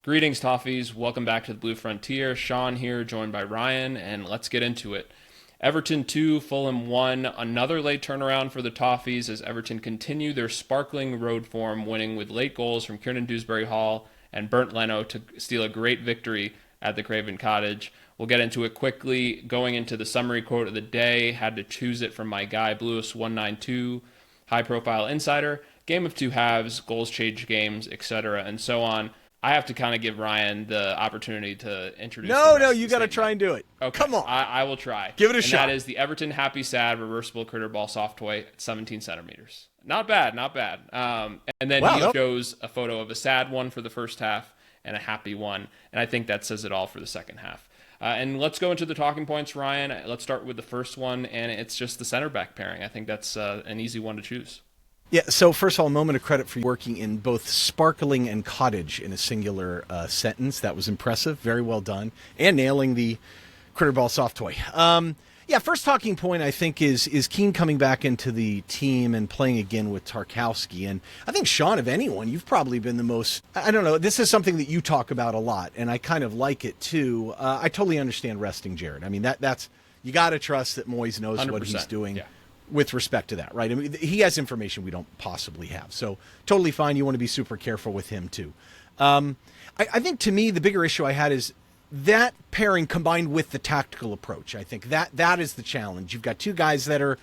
Greetings, Toffees. Welcome back to the Blue Frontier. Sean here, joined by Ryan, and let's get into it. Everton 2, Fulham 1. Another late turnaround for the Toffees as Everton continue their sparkling road form, winning with late goals from Kieran Dewsbury Hall and Bernd Leno to steal a great victory at the Craven Cottage. We'll get into it quickly. Going into the summary quote of the day, had to choose it from my guy, Blues192, high-profile insider. Game of two halves, goals change games, etc., and so on. I have to kind of give Ryan the opportunity to introduce the No, rest of you the got to statement. try and do it. Okay, Come on. I will try. Give it a and shot. That is the Everton Happy Sad reversible critter ball soft toy, 17 centimeters. Not bad, not bad. And then Wow, he no. shows a photo of a sad one for the first half and a happy one, and I think that says it all for the second half. And let's go into the talking points, Ryan. Let's start with the first one, and it's just the center back pairing. I think that's an easy one to choose. Yeah, so first of all, a moment of credit for working in both sparkling and cottage in a singular sentence. That was impressive. Very well done. And nailing the critter ball soft toy. First talking point, I think, is Keane coming back into the team and playing again with Tarkowski. And I think, Sean, of anyone, you've probably been the most, I don't know, this is something that you talk about a lot, and I kind of like it too. I totally understand resting Jared. I mean, that's you got to trust that Moyes knows what 100%, he's doing. yeah. With respect to that, right? I mean, he has information we don't possibly have. So totally fine. You want to be super careful with him too. I think to me, the bigger issue I had is that pairing combined with the tactical approach. I think that is the challenge. You've got two guys that are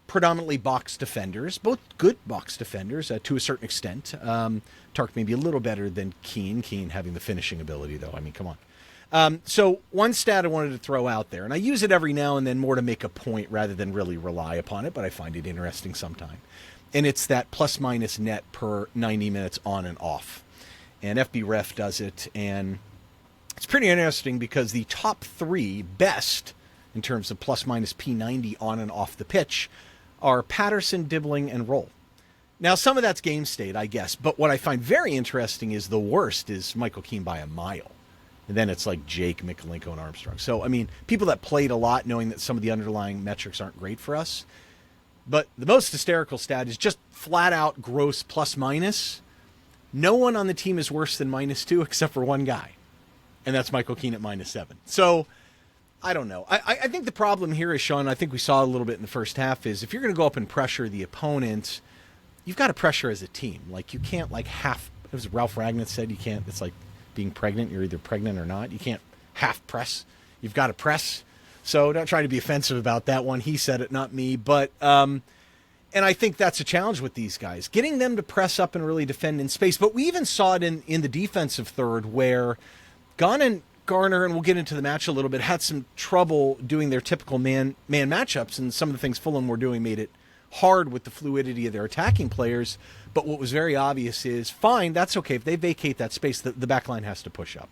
predominantly box defenders, both good box defenders to a certain extent. Tark maybe a little better than Keane. Keane having the finishing ability, though. I mean, come on. So one stat I wanted to throw out there, and I use it every now and then more to make a point rather than really rely upon it, but I find it interesting sometimes. And it's that plus minus net per 90 minutes on and off. And FBref does it, and it's pretty interesting because the top three best in terms of plus minus P90 on and off the pitch are Patterson, Dibling, and Roll. Now, some of that's game state, I guess, but what I find very interesting is the worst is Michael Keane by a mile. And then it's like Jake, Mikolenko, and Armstrong. So, I mean, people that played a lot knowing that some of the underlying metrics aren't great for us. But the most hysterical stat is just flat out gross plus minus. No one on the team is worse than -2 except for one guy. And that's Michael Keane at -7. So, I don't know. I think the problem here is, Sean, I think we saw a little bit in the first half, is if you're going to go up and pressure the opponent, you've got to pressure as a team. Like, you can't it was Ralph Ragnick said, you can't, it's like being pregnant. You're either pregnant or not. You can't half press. You've got to press. So don't try to be offensive about that one. He said it, not me. But and I think that's a challenge with these guys, getting them to press up and really defend in space. But we even saw it in the defensive third where Gunn and Garner, and we'll get into the match a little bit, had some trouble doing their typical man matchups, and some of the things Fulham were doing made it hard with the fluidity of their attacking players. But what was very obvious is, fine, that's okay. If they vacate that space, the back line has to push up.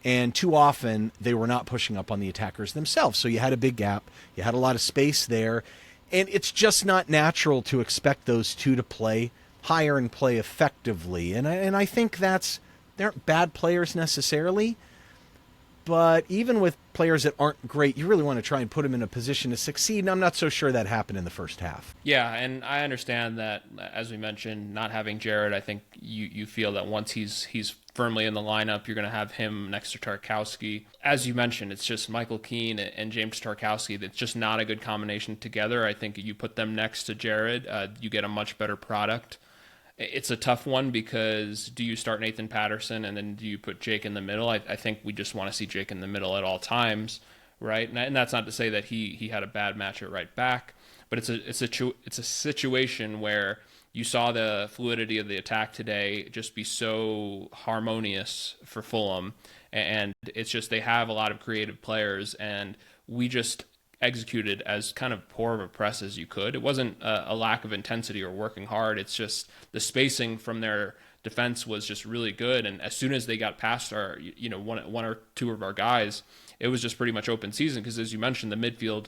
And too often, they were not pushing up on the attackers themselves. So you had a big gap. You had a lot of space there. And it's just not natural to expect those two to play higher and play effectively. And I think they aren't bad players necessarily. But even with players that aren't great, you really want to try and put them in a position to succeed. And I'm not so sure that happened in the first half. Yeah, and I understand that, as we mentioned, not having Jared, I think you feel that once he's firmly in the lineup, you're going to have him next to Tarkowski. As you mentioned, it's just Michael Keane and James Tarkowski. That's just not a good combination together. I think you put them next to Jared, you get a much better product. It's a tough one because do you start Nathan Patterson and then do you put Jake in the middle? I think we just want to see Jake in the middle at all times, right? And that's not to say that he had a bad match at right back, but it's a situation where you saw the fluidity of the attack today just be so harmonious for Fulham, and it's just they have a lot of creative players, and we just executed as kind of poor of a press as you could. It wasn't a lack of intensity or working hard. It's just the spacing from their defense was just really good. And as soon as they got past our, one or two of our guys, it was just pretty much open season. Because as you mentioned, the midfield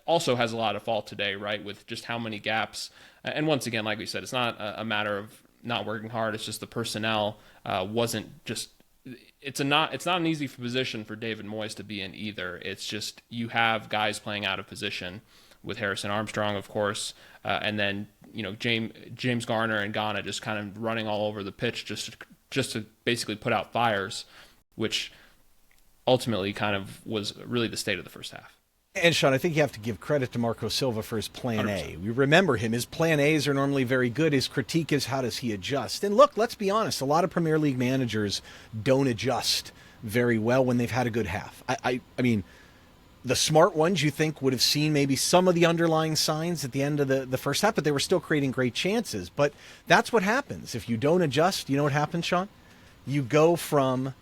also has a lot of fault today, right? With just how many gaps. And once again, like we said, it's not a matter of not working hard. It's just the personnel wasn't just. It's not an easy position for David Moyes to be in either. It's just you have guys playing out of position with Harrison Armstrong, of course, and then James Garner and Ghana just kind of running all over the pitch just just to basically put out fires, which ultimately kind of was really the state of the first half. And Sean, I think you have to give credit to Marco Silva for his plan 100%. A. We remember him. His plan A's are normally very good. His critique is how does he adjust? And look, let's be honest, a lot of Premier League managers don't adjust very well when they've had a good half. I mean, the smart ones you think would have seen maybe some of the underlying signs at the end of the first half, but they were still creating great chances. But that's what happens. If you don't adjust, you know what happens, Sean? You go from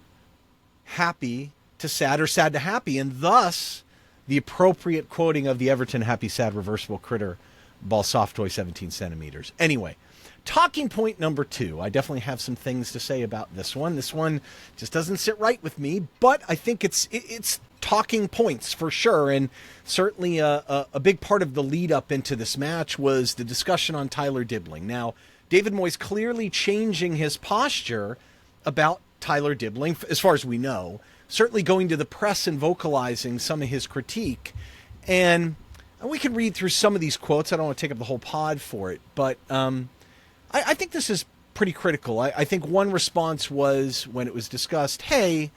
happy to sad or sad to happy, and thus the appropriate quoting of the Everton happy, sad, reversible critter, ball soft toy 17 centimeters. Anyway, talking point number 2. I definitely have some things to say about this one. This one just doesn't sit right with me, but I think it's talking points for sure. And certainly a big part of the lead up into this match was the discussion on Tyler Dibling. Now, David Moyes clearly changing his posture about Tyler Dibling, as far as we know, certainly going to the press and vocalizing some of his critique. And we can read through some of these quotes. I don't want to take up the whole pod for it, but I think this is pretty critical. I think one response was when it was discussed, hey,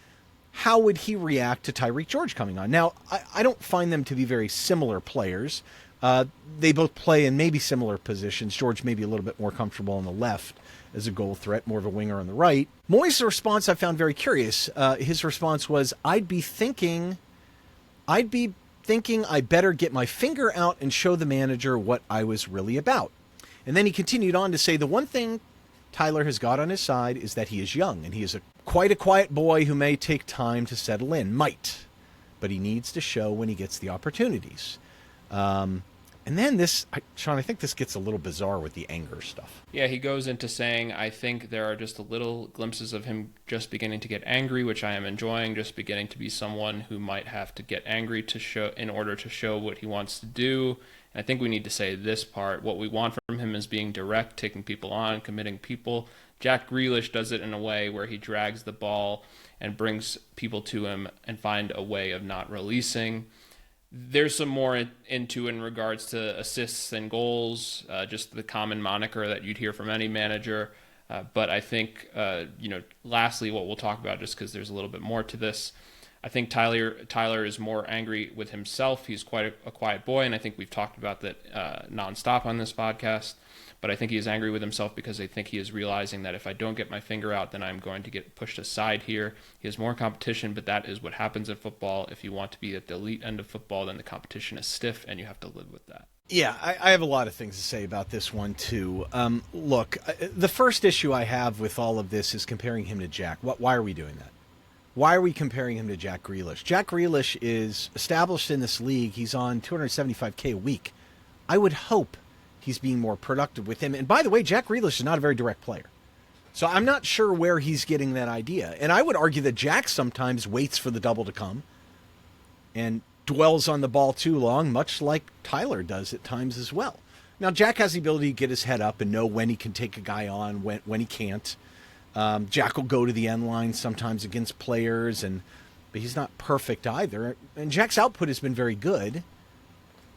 how would he react to Tyreek George coming on? Now, I don't find them to be very similar players. They both play in maybe similar positions. George may be a little bit more comfortable on the left as a goal threat, more of a winger on the right. Moyes' response I found very curious. His response was, I'd be thinking I better get my finger out and show the manager what I was really about. And then he continued on to say, the one thing Tyler has got on his side is that he is young, and he is quite a quiet boy who may take time to settle in. Might. But he needs to show when he gets the opportunities. And then this, Sean, I think this gets a little bizarre with the anger stuff. Yeah, he goes into saying, I think there are just a little glimpses of him just beginning to get angry, which I am enjoying, just beginning to be someone who might have to get angry to show in order to show what he wants to do. And I think we need to say this part. What we want from him is being direct, taking people on, committing people. Jack Grealish does it in a way where he drags the ball and brings people to him and find a way of not releasing. There's some more into in regards to assists and goals, just the common moniker that you'd hear from any manager. But I think, lastly, what we'll talk about, just because there's a little bit more to this, I think Tyler is more angry with himself. He's quite a quiet boy, and I think we've talked about that nonstop on this podcast. But I think he is angry with himself because I think he is realizing that if I don't get my finger out, then I'm going to get pushed aside here. He has more competition, but that is what happens in football. If you want to be at the elite end of football, then the competition is stiff, and you have to live with that. Yeah, I have a lot of things to say about this one, too. Look, the first issue I have with all of this is comparing him to Jack. Why are we doing that? Why are we comparing him to Jack Grealish? Jack Grealish is established in this league. He's on $275K a week. I would hope he's being more productive with him. And by the way, Jack Grealish is not a very direct player. So I'm not sure where he's getting that idea. And I would argue that Jack sometimes waits for the double to come and dwells on the ball too long, much like Tyler does at times as well. Now, Jack has the ability to get his head up and know when he can take a guy on, when he can't. Jack will go to the end line sometimes against players, but he's not perfect either. And Jack's output has been very good.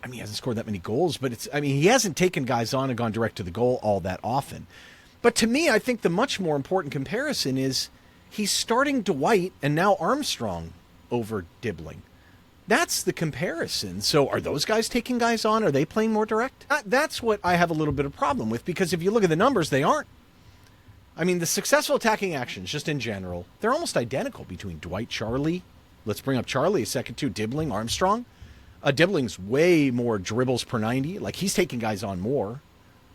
I mean, he hasn't scored that many goals, but he hasn't taken guys on and gone direct to the goal all that often. But to me, I think the much more important comparison is he's starting Dwight and now Armstrong over Dibling. That's the comparison. So are those guys taking guys on? Are they playing more direct? That's what I have a little bit of problem with, because if you look at the numbers, they aren't. I mean, the successful attacking actions, just in general, they're almost identical between Dwight, Charlie. Let's bring up Charlie a second, too. Dibling, Armstrong. Dibling's way more dribbles per 90. Like, he's taking guys on more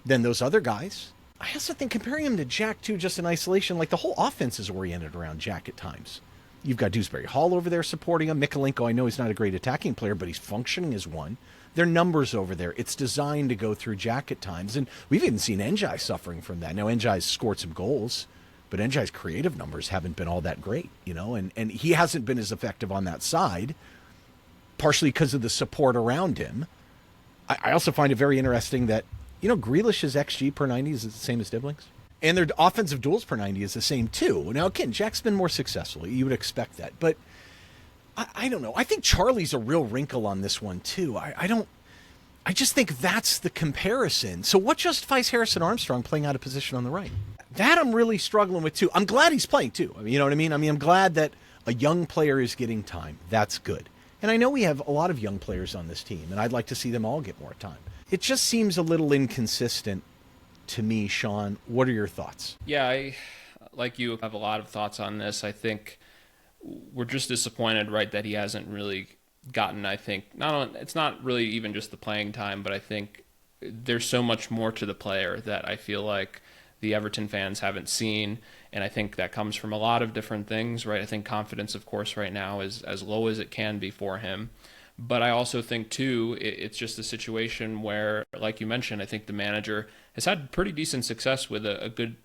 than those other guys. I also think comparing him to Jack, too, just in isolation, like the whole offense is oriented around Jack at times. You've got Dewsbury Hall over there supporting him. Mikolenko, I know he's not a great attacking player, but he's functioning as one. Their numbers over there, it's designed to go through Jack at times. And we've even seen Njai suffering from that. Now, Njai's scored some goals, but Njai's creative numbers haven't been all that great, and he hasn't been as effective on that side, partially because of the support around him. I also find it very interesting that, Grealish's XG per 90 is the same as Dibling's. And their offensive duels per 90 is the same, too. Now, again, Jack's been more successful. You would expect that. But I don't know. I think Charlie's a real wrinkle on this one, too. I just think that's the comparison. So what justifies Harrison Armstrong playing out of position on the right? That I'm really struggling with, too. I'm glad he's playing, too. I mean, you know what I mean? I mean, I'm glad that a young player is getting time. That's good. And I know we have a lot of young players on this team, and I'd like to see them all get more time. It just seems a little inconsistent to me, Sean. What are your thoughts? Yeah, I, like you, have a lot of thoughts on this. I think we're just disappointed, right, that he hasn't really gotten, I think, it's not really even just the playing time, but I think there's so much more to the player that I feel like the Everton fans haven't seen, and I think that comes from a lot of different things, right? I think confidence, of course, right now is as low as it can be for him. But I also think, too, it's just a situation where, like you mentioned, I think the manager has had pretty decent success with a good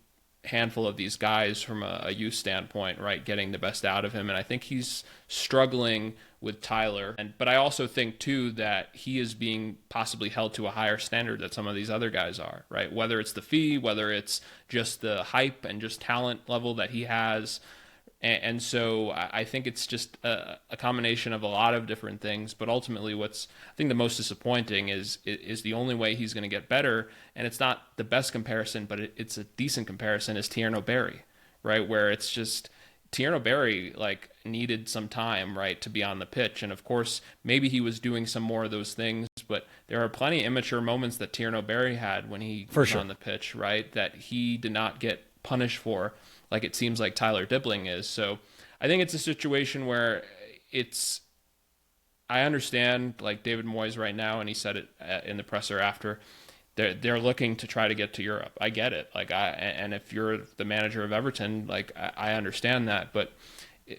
handful of these guys from a youth standpoint, right, getting the best out of him. And I think he's struggling with Tyler. But I also think, too, that he is being possibly held to a higher standard that some of these other guys are, right? Whether it's the fee, whether it's just the hype and just talent level that he has. And so I think it's just a combination of a lot of different things. But ultimately, what's I think the most disappointing is the only way he's going to get better, and it's not the best comparison, but it's a decent comparison, is Tierno Barry, right? Where it's just Tierno Barry like needed some time, right, to be on the pitch. And of course, maybe he was doing some more of those things, but there are plenty of immature moments that Tierno Barry had when he was on the pitch, right, that he did not get punished for, like it seems like Tyler Dibling is. So I think it's a situation where I understand, like David Moyes right now, and he said it in the presser after, they're looking to try to get to Europe. I get it. And if you're the manager of Everton, like I understand that, but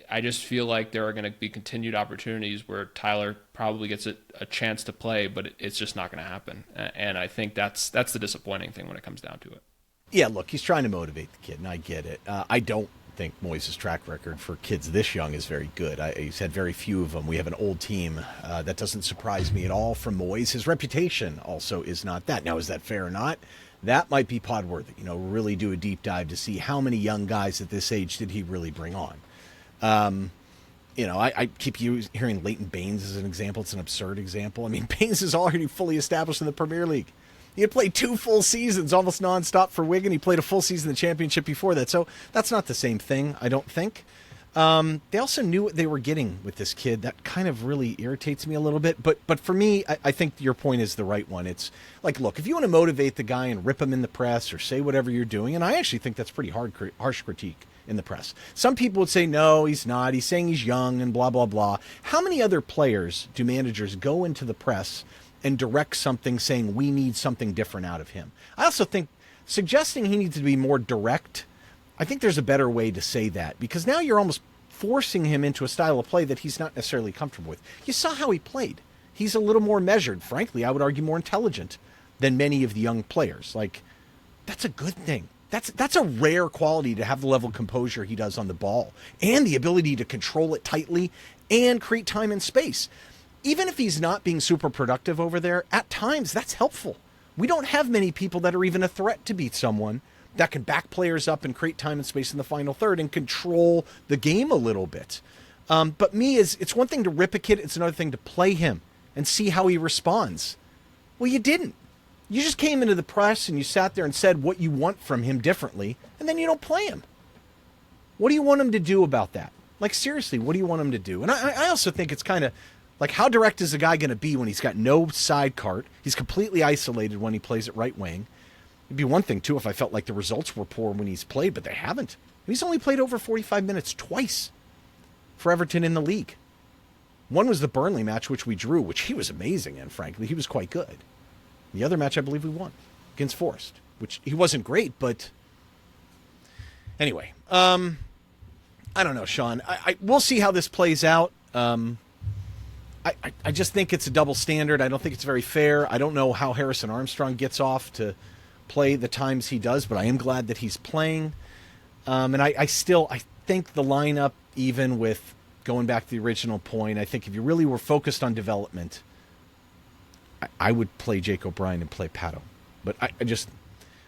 I just feel like there are going to be continued opportunities where Tyler probably gets a chance to play, but it's just not going to happen. And I think that's the disappointing thing when it comes down to it. Yeah, look, he's trying to motivate the kid, and I get it. I don't think Moyes' track record for kids this young is very good. He's had very few of them. We have an old team. That doesn't surprise me at all from Moyes. His reputation also is not that. Now, is that fair or not? That might be pod-worthy. Really do a deep dive to see how many young guys at this age did he really bring on. I keep hearing Leighton Baines as an example. It's an absurd example. I mean, Baines is already fully established in the Premier League. He had played 2 full seasons almost nonstop for Wigan. He played a full season in the Championship before that. So that's not the same thing, I don't think. They also knew what they were getting with this kid. That kind of really irritates me a little bit. But for me, I think your point is the right one. It's like, look, if you want to motivate the guy and rip him in the press or say whatever you're doing, and I actually think that's pretty harsh critique in the press. Some people would say, no, he's not. He's saying he's young and blah, blah, blah. How many other players do managers go into the press and direct something saying we need something different out of him? I also think suggesting he needs to be more direct, I think there's a better way to say that, because now you're almost forcing him into a style of play that he's not necessarily comfortable with. You saw how he played. He's a little more measured. Frankly, I would argue more intelligent than many of the young players. Like, that's a good thing. That's a rare quality to have the level of composure he does on the ball and the ability to control it tightly and create time and space. Even if he's not being super productive over there, at times that's helpful. We don't have many people that are even a threat to beat someone that can back players up and create time and space in the final third and control the game a little bit. But it's one thing to rip a kid, it's another thing to play him and see how he responds. Well, you didn't. You just came into the press and you sat there and said what you want from him differently, and then you don't play him. What do you want him to do about that? Like, seriously, what do you want him to do? And I also think it's kind of like, how direct is a guy going to be when he's got no side cart? He's completely isolated when he plays at right wing. It'd be one thing, too, if I felt like the results were poor when he's played, but they haven't. He's only played over 45 minutes twice for Everton in the league. One was the Burnley match, which we drew, which he was amazing in, frankly. He was quite good. The other match, I believe we won against Forest, which he wasn't great, but anyway. I don't know, Sean. We'll see how this plays out. I just think it's a double standard. I don't think it's very fair. I don't know how Harrison Armstrong gets off to play the times he does, but I am glad that he's playing. And I think the lineup, even with going back to the original point, I think if you really were focused on development, I would play Jake O'Brien and play Pato. But I don't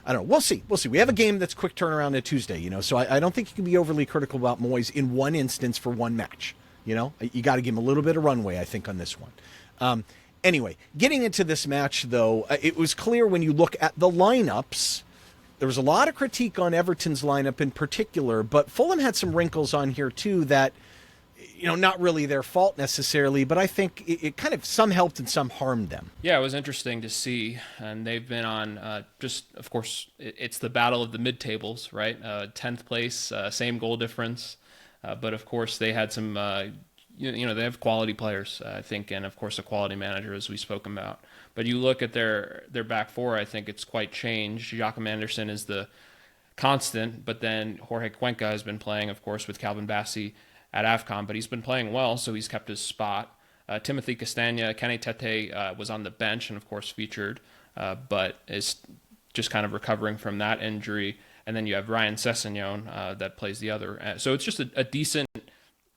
know. We'll see. We have a game that's quick turnaround at Tuesday, so I don't think you can be overly critical about Moyes in one instance for one match. You got to give him a little bit of runway, I think, on this one. Anyway, getting into this match, though, it was clear when you look at the lineups there was a lot of critique on Everton's lineup in particular, but Fulham had some wrinkles on here too that, not really their fault necessarily, but I think it kind of some helped and some harmed them. Yeah, it was interesting to see, and they've been on of course, it's the battle of the mid-tables, right? 10th place, same goal difference, but of course they had some, they have quality players, I think, and of course a quality manager, as we spoke about. But you look at their back four, I think it's quite changed. Joachim Andersen is the constant, but then Jorge Cuenca has been playing, of course, with Calvin Bassey at AFCON, but he's been playing well, so he's kept his spot. Timothy Castagna, Kenny Tete was on the bench and, of course, featured, but is just kind of recovering from that injury. And then you have Ryan Sessegnon that plays the other. So it's just a decent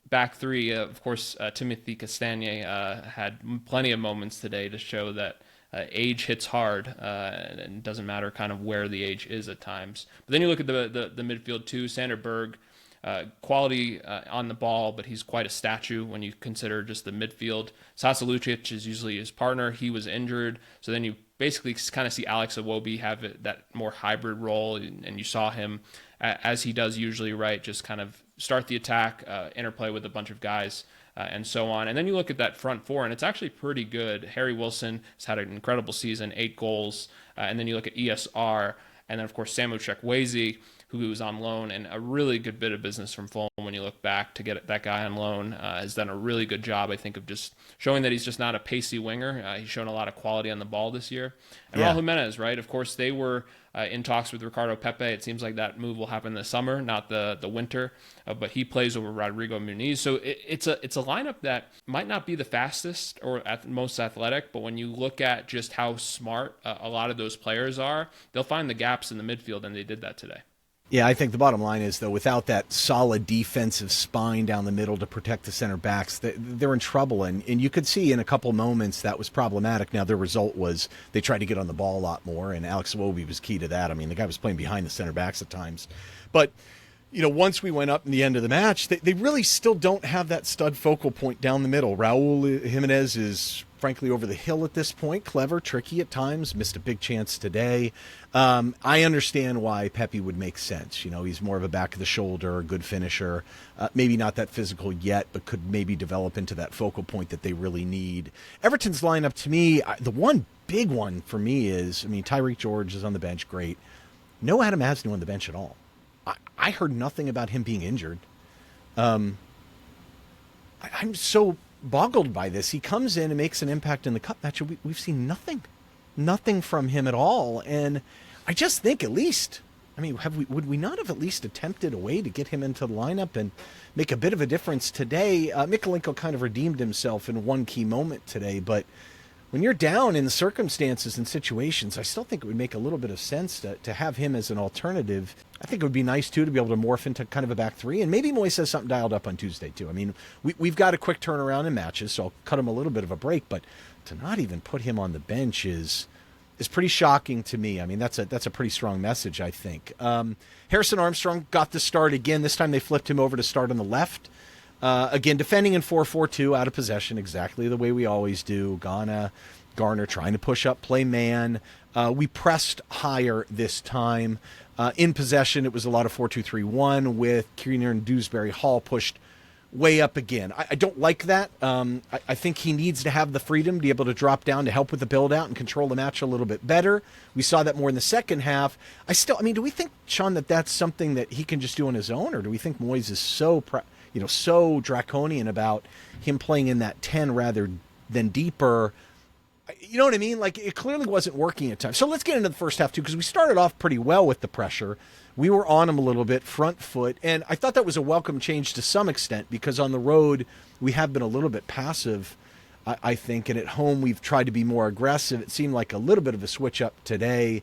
back three. Of course, Timothy Castagna had plenty of moments today to show that age hits hard, and it doesn't matter kind of where the age is at times. But then you look at the midfield too. Sander Berg, quality on the ball, but he's quite a statue when you consider just the midfield. Sasa Lucic is usually his partner. He was injured, so then you basically kind of see Alex Iwobi have that more hybrid role, and you saw him, as he does usually, right, just kind of start the attack, interplay with a bunch of guys, and so on. And then you look at that front four, and it's actually pretty good. Harry Wilson has had an incredible season, 8 goals, and then you look at ESR, and then, of course, Samu Chukwueze, who was on loan, and a really good bit of business from Fulham when you look back to get that guy on loan. Has done a really good job, I think, of just showing that he's just not a pacey winger. He's shown a lot of quality on the ball this year. And Raul Jimenez, right? Of course, they were in talks with Ricardo Pepe. It seems like that move will happen this summer, not the winter, but he plays over Rodrigo Muniz. So it's a lineup that might not be the fastest or most athletic, but when you look at just how smart a lot of those players are, they'll find the gaps in the midfield, and they did that today. Yeah, I think the bottom line is, though, without that solid defensive spine down the middle to protect the center backs, they're in trouble. And you could see in a couple moments that was problematic. Now, their result was they tried to get on the ball a lot more, and Alex Iwobi was key to that. I mean, the guy was playing behind the center backs at times. But, once we went up in the end of the match, they really still don't have that stud focal point down the middle. Raul Jimenez is, frankly, over the hill at this point. Clever, tricky at times, missed a big chance today. I understand why Pepe would make sense. He's more of a back of the shoulder, good finisher. Maybe not that physical yet, but could maybe develop into that focal point that they really need. Everton's lineup, to me, the one big one for me is, Tyreek George is on the bench, great. No Adam Asnew on the bench at all. I heard nothing about him being injured. I'm so boggled by this. He comes in and makes an impact in the cup match, and we've seen nothing from him at all. And I just think at least, would we not have at least attempted a way to get him into the lineup and make a bit of a difference today? Mikolenko kind of redeemed himself in one key moment today, but when you're down in the circumstances and situations, I still think it would make a little bit of sense to have him as an alternative. I think it would be nice, too, to be able to morph into kind of a back three. And maybe Moyes has something dialed up on Tuesday, too. We've got a quick turnaround in matches, so I'll cut him a little bit of a break. But to not even put him on the bench is pretty shocking to me. That's a pretty strong message, I think. Harrison Armstrong got the start again. This time they flipped him over to start on the left. Again, defending in 4-4-2, out of possession, exactly the way we always do. Garner trying to push up, play man. We pressed higher this time. In possession, it was a lot of 4-2-3-1 with Kieran and Dewsbury Hall pushed way up again. I don't like that. I think he needs to have the freedom to be able to drop down to help with the build-out and control the match a little bit better. We saw that more in the second half. Do we think, Sean, that that's something that he can just do on his own, or do we think Moyes is so draconian about him playing in that 10 rather than deeper? You know what I mean? It clearly wasn't working at times. So let's get into the first half, too, because we started off pretty well with the pressure. We were on him a little bit, front foot, and I thought that was a welcome change to some extent, because on the road, we have been a little bit passive, I think, and at home, we've tried to be more aggressive. It seemed like a little bit of a switch up today,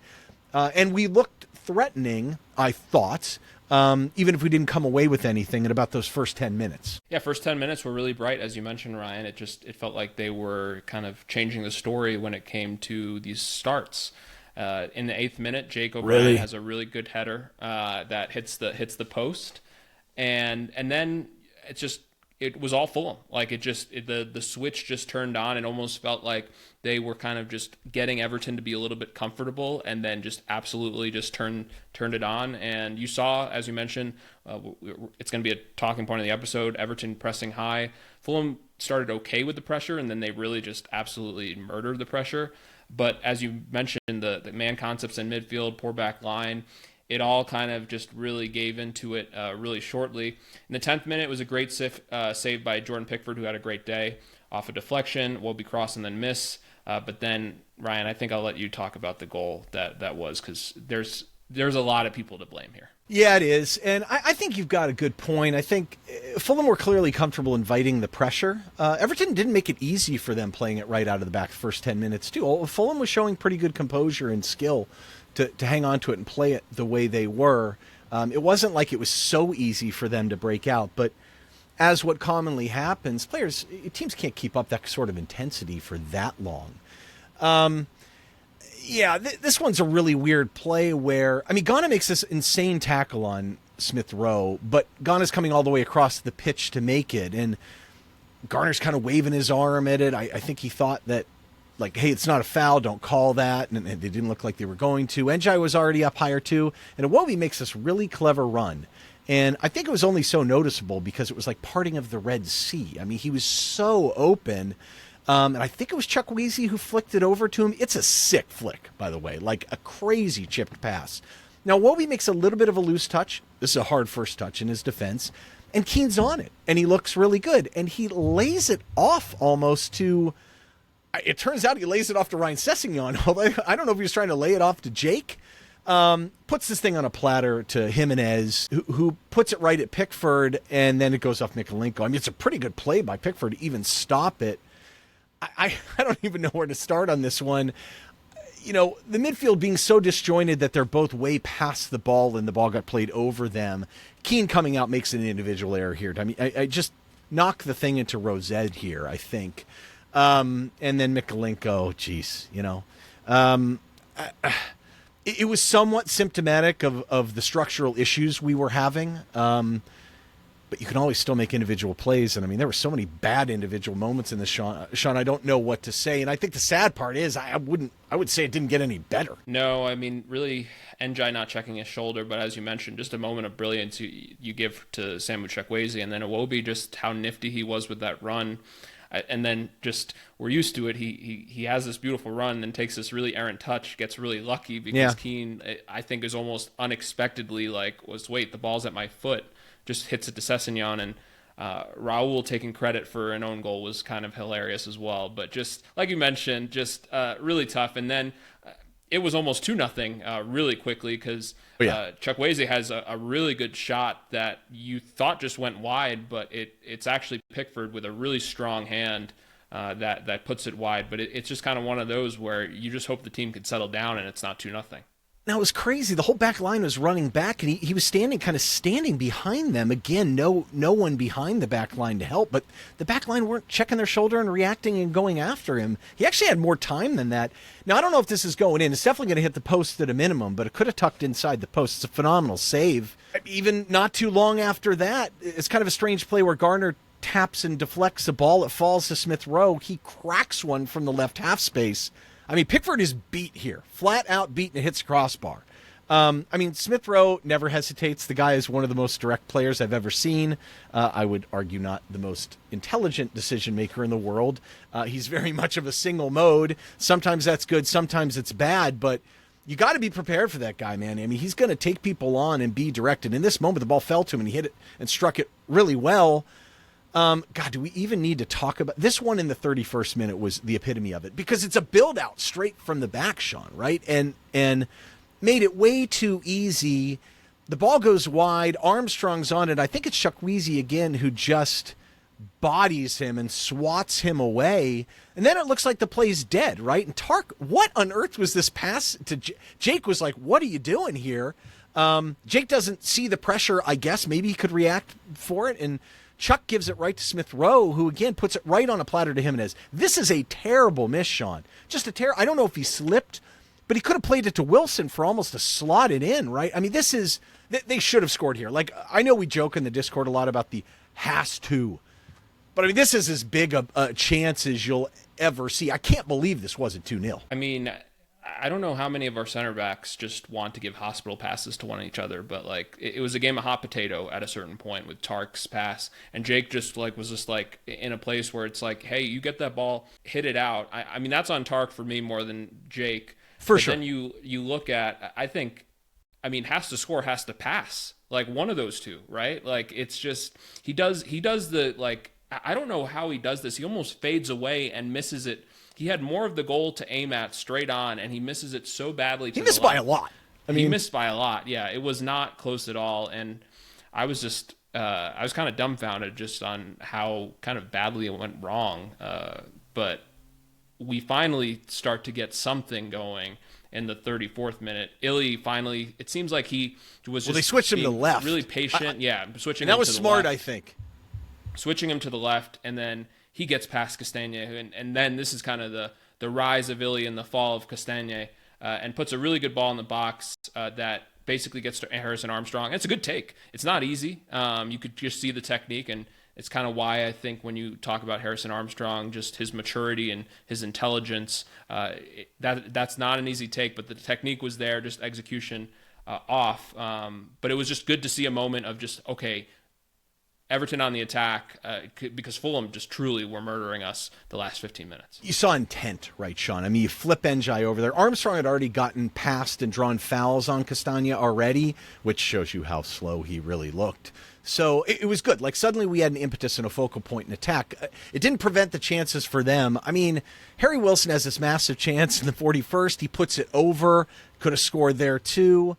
and we looked threatening, I thought, even if we didn't come away with anything in about those first 10 minutes. Yeah, first 10 minutes were really bright, as you mentioned, Ryan. It felt like they were kind of changing the story when it came to these starts. In the 8th minute, Jake O'Brien has a really good header that hits the post, and then it's just it was all Fulham. Like the switch just turned on. It almost felt like they were kind of just getting Everton to be a little bit comfortable, and then just absolutely just turned it on. And you saw, as you mentioned, it's going to be a talking point of the episode, Everton pressing high. Fulham started okay with the pressure, and then they really just absolutely murdered the pressure. But as you mentioned, the man concepts in midfield, poor back line, it all kind of just really gave into it really shortly. In the 10th minute, it was a great save by Jordan Pickford, who had a great day off a deflection, Wobie cross, and then miss. But then, Ryan, I think I'll let you talk about the goal that was, because there's a lot of people to blame here. Yeah, it is. And I think you've got a good point. I think Fulham were clearly comfortable inviting the pressure. Everton didn't make it easy for them playing it right out of the back the first 10 minutes, too. Fulham was showing pretty good composure and skill to hang on to it and play it the way they were. It wasn't like it was so easy for them to break out, but as what commonly happens, teams can't keep up that sort of intensity for that long. This one's a really weird play where, Ghana makes this insane tackle on Smith Rowe, but Ghana's coming all the way across the pitch to make it, and Garner's kind of waving his arm at it. I think he thought that, like, hey, it's not a foul, don't call that, and they didn't look like they were going to. Njai was already up higher too, and Iwobi makes this really clever run. And I think it was only so noticeable because it was like parting of the Red Sea. He was so open. And I think it was Chukwueze who flicked it over to him. It's a sick flick, by the way, like a crazy chipped pass. Now, Iwobi makes a little bit of a loose touch. This is a hard first touch in his defense. And Keane's on it, and he looks really good. And he lays it off almost to... It turns out he lays it off to Ryan Sessegnon, although I don't know if he was trying to lay it off to Jake. Puts this thing on a platter to Jimenez, who puts it right at Pickford, and then it goes off Mikalenko. It's a pretty good play by Pickford to even stop it. I don't even know where to start on this one. The midfield being so disjointed that they're both way past the ball and the ball got played over them. Keane coming out makes an individual error here. I just knock the thing into Rosette here, I think. And then Mikalenko, it was somewhat symptomatic of the structural issues we were having. But you can always still make individual plays. And there were so many bad individual moments in this, Sean, I don't know what to say. And I think the sad part is I would say it didn't get any better. No, really, Njai not checking his shoulder, but as you mentioned, just a moment of brilliance you give to Samu Chukwueze, and then Iwobi, just how nifty he was with that run. And then just, we're used to it. He has this beautiful run, then takes this really errant touch, gets really lucky because Keane, I think, is almost unexpectedly wait, the ball's at my foot. Just hits it to Sessegnon, and Raul taking credit for an own goal was kind of hilarious as well. But just like you mentioned, just really tough. And then it was almost 2-0 really quickly because Chukwueze has a really good shot that you thought just went wide, but it's actually Pickford with a really strong hand that puts it wide. But it's just kind of one of those where you just hope the team could settle down and it's not 2-0. Now, it was crazy. The whole back line was running back, and he was standing behind them. Again, no one behind the back line to help, but the back line weren't checking their shoulder and reacting and going after him. He actually had more time than that. Now, I don't know if this is going in. It's definitely going to hit the post at a minimum, but it could have tucked inside the post. It's a phenomenal save. Even not too long after that, it's kind of a strange play where Garner taps and deflects a ball. It falls to Smith Rowe. He cracks one from the left half space. Pickford is beat here, flat out beat, and it hits crossbar. Smith Rowe never hesitates. The guy is one of the most direct players I've ever seen. I would argue not the most intelligent decision maker in the world. He's very much of a single mode. Sometimes that's good, sometimes it's bad, but you got to be prepared for that guy, man. He's going to take people on and be directed. In this moment, the ball fell to him, and he hit it and struck it really well. God, do we even need to talk about this one? In the 31st minute was the epitome of it, because it's a build out straight from the back, Sean, right? And made it way too easy. The ball goes wide. Armstrong's on it. I think it's Chukwueze again who just bodies him and swats him away. And then it looks like the play's dead, right? And Tark, what on earth was this pass to Jake? Was like, what are you doing here? Jake doesn't see the pressure, I guess. Maybe he could react for it. And Chuck gives it right to Smith Rowe, who again puts it right on a platter to Jimenez. This is a terrible miss, Sean. Just a I don't know if he slipped, but he could have played it to Wilson for almost a slotted in, right? This is, they should have scored here. I know we joke in the Discord a lot about the has to. But I mean, this is as big a chance as you'll ever see. I can't believe this wasn't 2-0. I mean, I don't know how many of our center backs just want to give hospital passes to one each other, but like it was a game of hot potato at a certain point with Tark's pass, and Jake just like was just like in a place where it's like, hey, you get that ball, hit it out. I mean, that's on Tark for me more than Jake. For sure. Then you look at, I think, I mean, has to score, has to pass, like one of those two, right? Like it's just he does the like I don't know how he does this. He almost fades away and misses it. He had more of the goal to aim at straight on, and he misses it so badly. He missed by a lot. He missed by a lot. Yeah, it was not close at all. And I was just, I was kind of dumbfounded just on how kind of badly it went wrong. But we finally start to get something going in the 34th minute. Illy finally, it seems like he was just they switched him to the left. Really patient. Switching and that him was to the smart, left. I think. Switching him to the left, and then he gets past Castagne, and then this is kind of the rise of Illy and the fall of Castagne, and puts a really good ball in the box that basically gets to Harrison Armstrong. And it's a good take. It's not easy. You could just see the technique, and it's kind of why I think when you talk about Harrison Armstrong, just his maturity and his intelligence, that's not an easy take, but the technique was there, just execution off. But it was just good to see a moment of just, okay, Everton on the attack, because Fulham just truly were murdering us the last 15 minutes. You saw intent, right, Sean? I mean, you flip Njai over there. Armstrong had already gotten past and drawn fouls on Castagna already, which shows you how slow he really looked. So it was good. Like, suddenly we had an impetus and a focal point in attack. It didn't prevent the chances for them. I mean, Harry Wilson has this massive chance in the 41st. He puts it over. Could have scored there, too.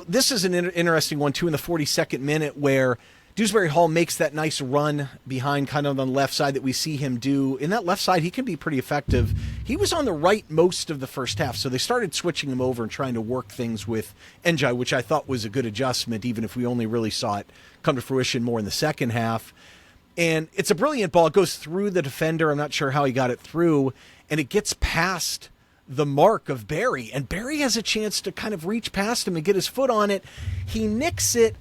This is an interesting one, too, in the 42nd minute where Dewsbury Hall makes that nice run behind kind of on the left side that we see him do. In that left side, he can be pretty effective. He was on the right most of the first half, so they started switching him over and trying to work things with Njai, which I thought was a good adjustment, even if we only really saw it come to fruition more in the second half. And it's a brilliant ball. It goes through the defender. I'm not sure how he got it through, and it gets past the mark of Barry, and Barry has a chance to kind of reach past him and get his foot on it. He nicks it.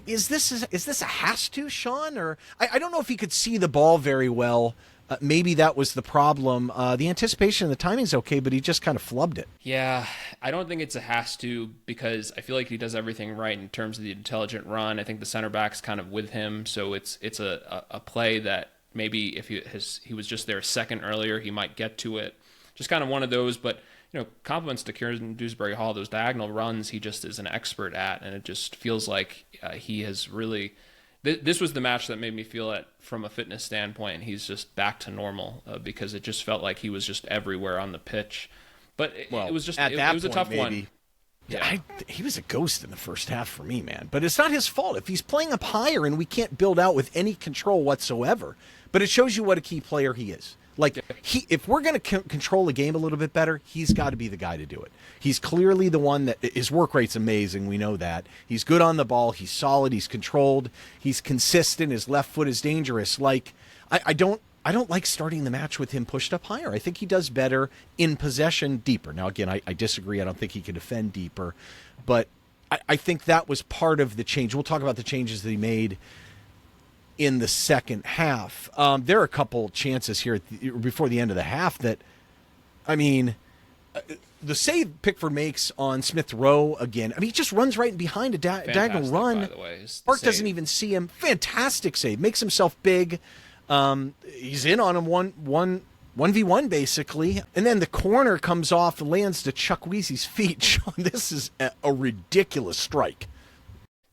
Is this a has to, Sean? Or I don't know if he could see the ball very well. Maybe that was the problem. The anticipation and the timing's okay, but he just kind of flubbed it. Yeah, I don't think it's a has to, because I feel like he does everything right in terms of the intelligent run. I think the center back's kind of with him, so it's a play that maybe if he was just there a second earlier, he might get to it. Just kind of one of those, but compliments to Kieran Dewsbury Hall. Those diagonal runs, he just is an expert at, and it just feels like he has really. This was the match that made me feel that from a fitness standpoint, he's just back to normal because it just felt like he was just everywhere on the pitch. But it was just it was a tough one. Yeah, he was a ghost in the first half for me, man. But it's not his fault if he's playing up higher and we can't build out with any control whatsoever. But it shows you what a key player he is. Like, if we're going to control the game a little bit better, he's got to be the guy to do it. He's clearly the one that his work rate's amazing. We know that. He's good on the ball. He's solid. He's controlled. He's consistent. His left foot is dangerous. Like, I don't like starting the match with him pushed up higher. I think he does better in possession deeper. Now, again, I disagree. I don't think he can defend deeper. But I think that was part of the change. We'll talk about the changes that he made in the second half. There are a couple chances here before the end of the half that, I mean, the save Pickford makes on Smith Rowe again. I mean, he just runs right behind a diagonal run. By the way, Park doesn't even see him. Fantastic save. Makes himself big. He's in on him 1v1 basically. And then the corner comes off and lands to Chukwueze's feet. Sean, this is a ridiculous strike.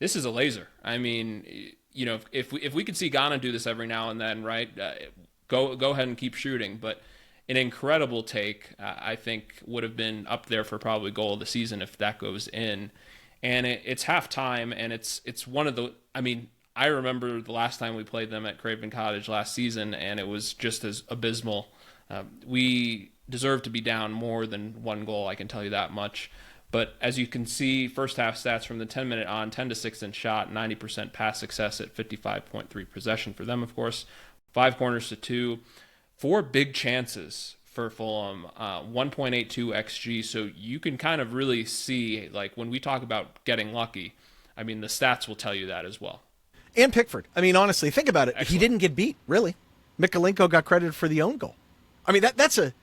This is a laser. I mean, if we could see Ghana do this every now and then, right? Go ahead and keep shooting. But an incredible take, I think, would have been up there for probably goal of the season if that goes in. And it's halftime, and it's one of the. I mean, I remember the last time we played them at Craven Cottage last season, and it was just as abysmal. We deserve to be down more than one goal. I can tell you that much. But as you can see, first half stats from the 10-minute on, 10-6 in shot, 90% pass success at 55.3 possession for them, of course. 5 corners to 2. 4 big chances for Fulham, 1.82 XG. So you can kind of really see, like, when we talk about getting lucky, I mean, the stats will tell you that as well. And Pickford. I mean, honestly, think about it. Excellent. He didn't get beat, really. Mykolenko got credited for the own goal. I mean, that's a...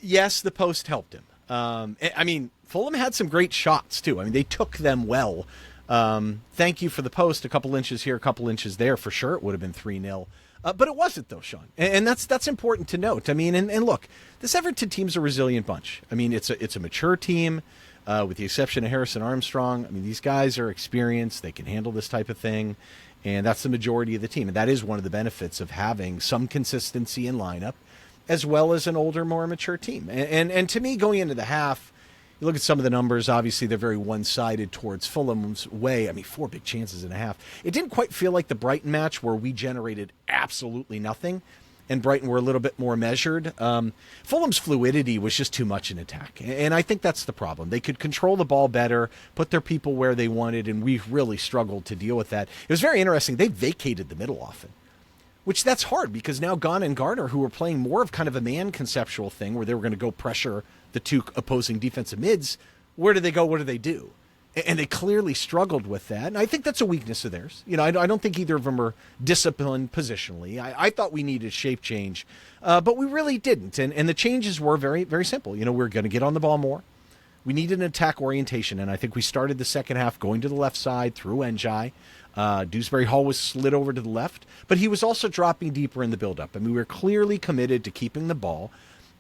Yes, the post helped him. I mean, Fulham had some great shots, too. I mean, they took them well. Thank you for the post. A couple inches here, a couple inches there. For sure, it would have been 3-0. But it wasn't, though, Sean. And that's important to note. I mean, and look, this Everton team's a resilient bunch. I mean, it's a mature team, with the exception of Harrison Armstrong. I mean, these guys are experienced. They can handle this type of thing. And that's the majority of the team. And that is one of the benefits of having some consistency in lineup, as well as an older, more mature team. And to me, going into the half, you look at some of the numbers, obviously they're very one-sided towards Fulham's way. I mean, 4 big chances and a half. It didn't quite feel like the Brighton match where we generated absolutely nothing, and Brighton were a little bit more measured. Fulham's fluidity was just too much in attack, and I think that's the problem. They could control the ball better, put their people where they wanted, and we really struggled to deal with that. It was very interesting. They vacated the middle often, which that's hard because now Ghana and Garner, who were playing more of kind of a man conceptual thing where they were going to go pressure the two opposing defensive mids, where do they go? What do they do? And they clearly struggled with that. And I think that's a weakness of theirs. You know, I don't think either of them are disciplined positionally. I thought we needed shape change, but we really didn't. And the changes were very, very simple. You know, we're going to get on the ball more. We needed an attack orientation, and I think we started the second half going to the left side through Njai. Dewsbury Hall was slid over to the left, but he was also dropping deeper in the build-up. I mean, we were clearly committed to keeping the ball,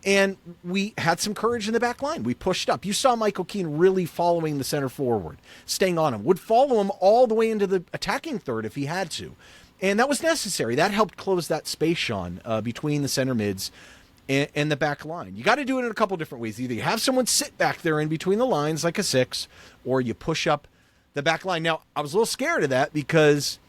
and we had some courage in the back line. We pushed up. You saw Michael Keane really following the center forward, staying on him, would follow him all the way into the attacking third if he had to. And that was necessary. That helped close that space, Sean, between the center mids and the back line. You got to do it in a couple different ways. Either you have someone sit back there in between the lines like a 6, or you push up the back line. Now, I was a little scared of that because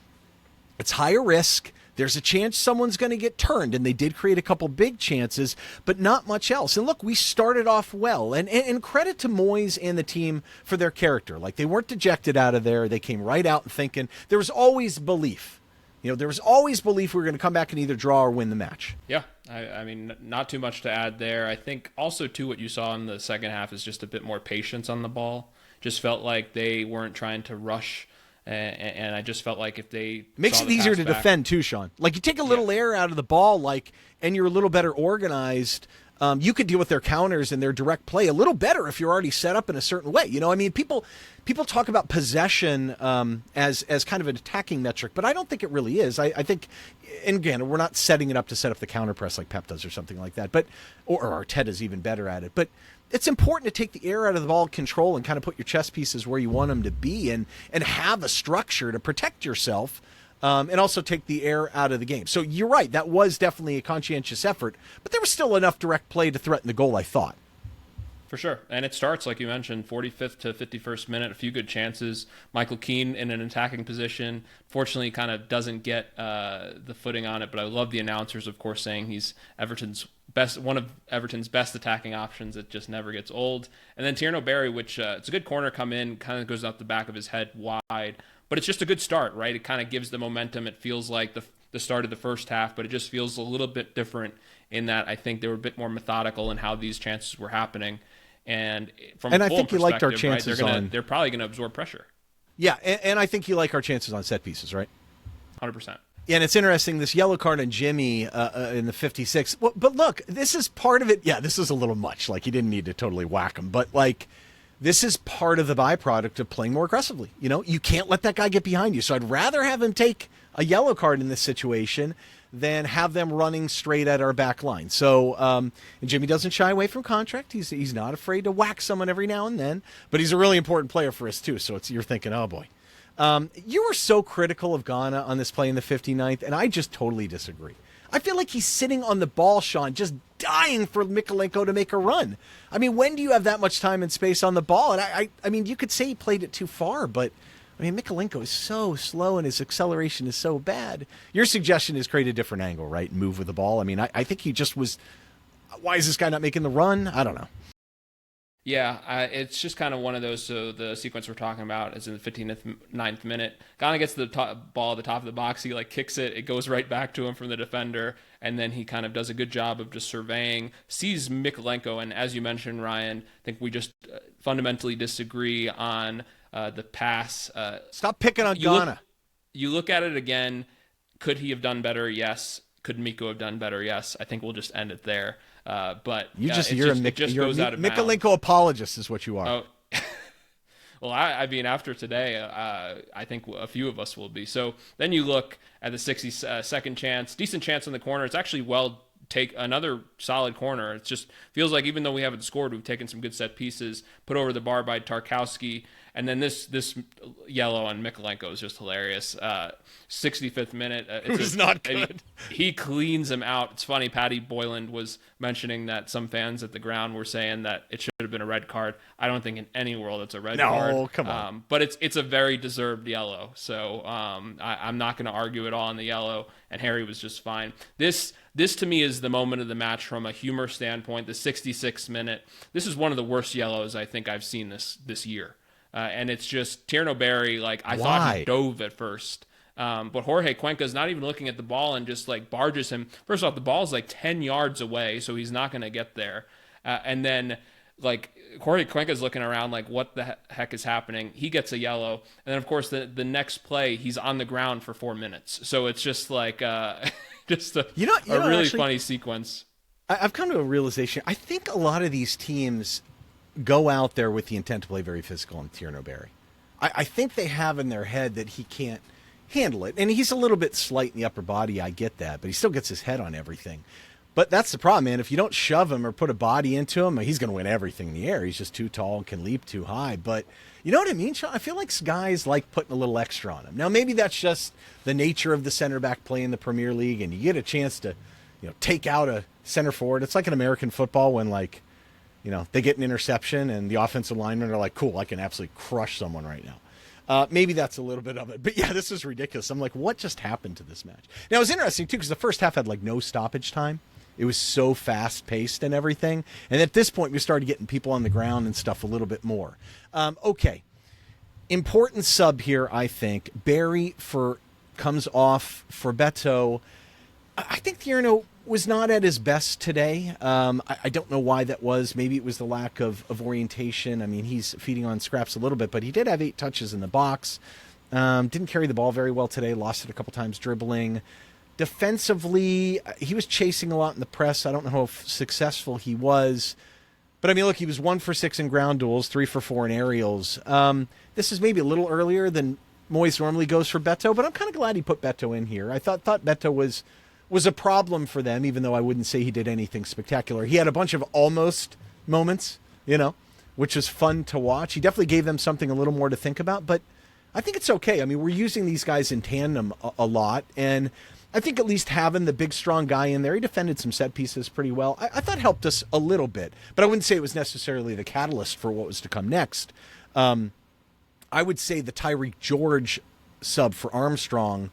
it's higher risk. There's a chance someone's going to get turned, and they did create a couple big chances, but not much else. And look, we started off well, and credit to Moyes and the team for their character. Like, they weren't dejected out of there. They came right out and thinking. There was always belief. You know, there was always belief we were going to come back and either draw or win the match. Yeah, I mean, not too much to add there. I think also, too, what you saw in the second half is just a bit more patience on the ball. Just felt like they weren't trying to rush. And I just felt like if they makes it easier to defend too, Sean. Like, you take a little air out of the ball, and you're a little better organized. You could deal with their counters and their direct play a little better if you're already set up in a certain way. You know, I mean, people talk about possession as kind of an attacking metric, but I don't think it really is. I think, and again, we're not setting it up to set up the counter press like Pep does or something like that, but or Arteta's even better at it. But it's important to take the air out of the ball control and kind of put your chess pieces where you want them to be and have a structure to protect yourself and also take the air out of the game. So you're right. That was definitely a conscientious effort, but there was still enough direct play to threaten the goal, I thought. For sure. And it starts, like you mentioned, 45th to 51st minute, a few good chances. Michael Keane in an attacking position. Fortunately, kind of doesn't get the footing on it, but I love the announcers, of course, saying he's one of Everton's best attacking options. It just never gets old. And then Tierno Barry, which it's a good corner come in, kind of goes out the back of his head wide. But it's just a good start, right? It kind of gives the momentum. It feels like the start of the first half, but it just feels a little bit different in that I think they were a bit more methodical in how these chances were happening. And from I think you liked our chances right, they're probably going to absorb pressure. Yeah, and I think you like our chances on set pieces, right? 100%. Yeah, and it's interesting, this yellow card on Jimmy in the 56th. Well, but look, this is part of it. Yeah, this is a little much. Like, you didn't need to totally whack him. But, like, this is part of the byproduct of playing more aggressively. You know, you can't let that guy get behind you. So I'd rather have him take a yellow card in this situation than have them running straight at our back line. So and Jimmy doesn't shy away from contract. He's not afraid to whack someone every now and then. But he's a really important player for us, too. So you're thinking, oh, boy. You were so critical of Ghana on this play in the 59th, and I just totally disagree. I feel like he's sitting on the ball, Sean, just dying for Mykolenko to make a run. I mean, when do you have that much time and space on the ball? And I mean, you could say he played it too far, but I mean, Mykolenko is so slow and his acceleration is so bad. Your suggestion is create a different angle, right? Move with the ball. I mean, I think he just was, why is this guy not making the run? I don't know. Yeah, it's just kind of one of those. So the sequence we're talking about is in the 59th minute. Ghana gets the ball at the top of the box. He kicks it. It goes right back to him from the defender. And then he kind of does a good job of just surveying, sees Mykolenko. And as you mentioned, Ryan, I think we just fundamentally disagree on the pass. Stop picking on Ghana. you look at it again. Could he have done better? Yes. Could Miko have done better? Yes. I think we'll just end it there. But You're a Mikolenko apologist is what you are. Oh, well, I mean, after today, I think a few of us will be. So then you look at the 60-second chance, decent chance in the corner. It's actually take another solid corner. It just feels like even though we haven't scored, we've taken some good set pieces, put over the bar by Tarkowski. And then this yellow on Mikolenko is just hilarious. 65th minute. It was not good. He cleans him out. It's funny, Paddy Boyland was mentioning that some fans at the ground were saying that it should have been a red card. I don't think in any world it's a red card. No, come on. But it's a very deserved yellow. So I'm not going to argue at all on the yellow, and Harry was just fine. This to me is the moment of the match from a humor standpoint, the 66th minute. This is one of the worst yellows I think I've seen this year. And it's just Tierno Barry, I thought he dove at first. But Jorge Cuenca's not even looking at the ball and just barges him. First off, the ball's 10 yards away, so he's not going to get there. And then Jorge Cuenca's looking around what the heck is happening? He gets a yellow. And then, of course, the next play, he's on the ground for 4 minutes. So it's just just a really funny sequence. I've come to a realization. I think a lot of these teams go out there with the intent to play very physical on Tierno Barry. I think they have in their head that he can't handle it. And he's a little bit slight in the upper body, I get that, but he still gets his head on everything. But that's the problem, man. If you don't shove him or put a body into him, he's going to win everything in the air. He's just too tall and can leap too high. But you know what I mean, Sean? I feel like guys like putting a little extra on him. Now, maybe that's just the nature of the center back play in the Premier League, and you get a chance to, take out a center forward. It's like in American football when, they get an interception and the offensive linemen are like, cool, I can absolutely crush someone right now. Maybe that's a little bit of it. But yeah, this is ridiculous. I'm like, what just happened to this match? Now, it was interesting, too, because the first half had no stoppage time. It was so fast-paced and everything. And at this point, we started getting people on the ground and stuff a little bit more. Okay. Important sub here, I think. Barry comes off for Beto. I think Tierno was not at his best today. I don't know why that was. Maybe it was the lack of orientation. I mean, he's feeding on scraps a little bit, but he did have 8 touches in the box. Didn't carry the ball very well today. Lost it a couple times dribbling. Defensively, he was chasing a lot in the press. I don't know how successful he was. But, I mean, look, he was 1 for 6 in ground duels, 3 for 4 in aerials. This is maybe a little earlier than Moyes normally goes for Beto, but I'm kind of glad he put Beto in here. I thought Beto was a problem for them, even though I wouldn't say he did anything spectacular. He had a bunch of almost moments, which is fun to watch. He definitely gave them something a little more to think about, but I think it's okay. I mean, we're using these guys in tandem a lot, and I think at least having the big, strong guy in there, he defended some set pieces pretty well. I thought helped us a little bit, but I wouldn't say it was necessarily the catalyst for what was to come next. I would say the Tyreek George sub for Armstrong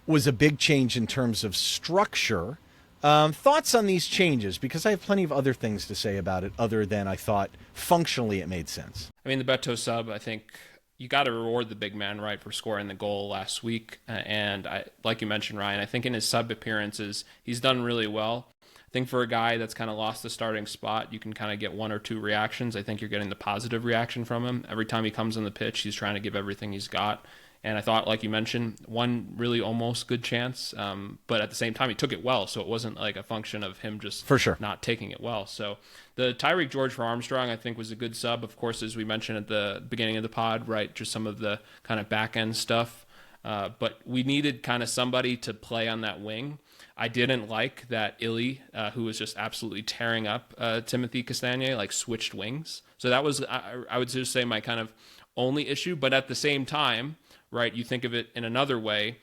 was a big change in terms of structure. Thoughts on these changes? Because I have plenty of other things to say about it other than I thought functionally it made sense. I mean, the Beto sub, I think you got to reward the big man, right, for scoring the goal last week. And like you mentioned, Ryan, I think in his sub appearances, he's done really well. I think for a guy that's kind of lost the starting spot, you can kind of get 1 or 2 reactions. I think you're getting the positive reaction from him. Every time he comes on the pitch, he's trying to give everything he's got. And I thought, like you mentioned, one really almost good chance. But at the same time, he took it well. So it wasn't like a function of him just for sure not taking it well. So the Tyreek George for Armstrong, I think, was a good sub. Of course, as we mentioned at the beginning of the pod, right, just some of the kind of back end stuff. But we needed kind of somebody to play on that wing. I didn't like that Illy, who was just absolutely tearing up Timothy Castagne, switched wings. So that was, I would just say, my kind of only issue. But at the same time, right, you think of it in another way,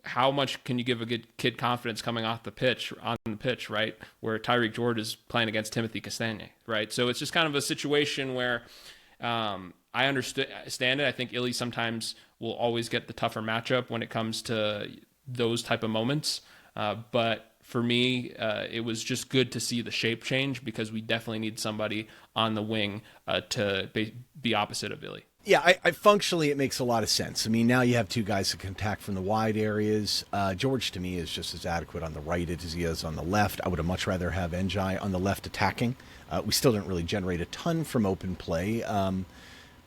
how much can you give a good kid confidence coming off the pitch, right, where Tyreek George is playing against Timothy Castagne, right? So it's just kind of a situation where I understand it. I think Illy sometimes will always get the tougher matchup when it comes to those type of moments. But for me, it was just good to see the shape change because we definitely need somebody on the wing to be opposite of Illy. Yeah, I functionally, it makes a lot of sense. I mean, now you have 2 guys that can attack from the wide areas. George, to me, is just as adequate on the right as he is on the left. I would have much rather have Njai on the left attacking. We still didn't really generate a ton from open play.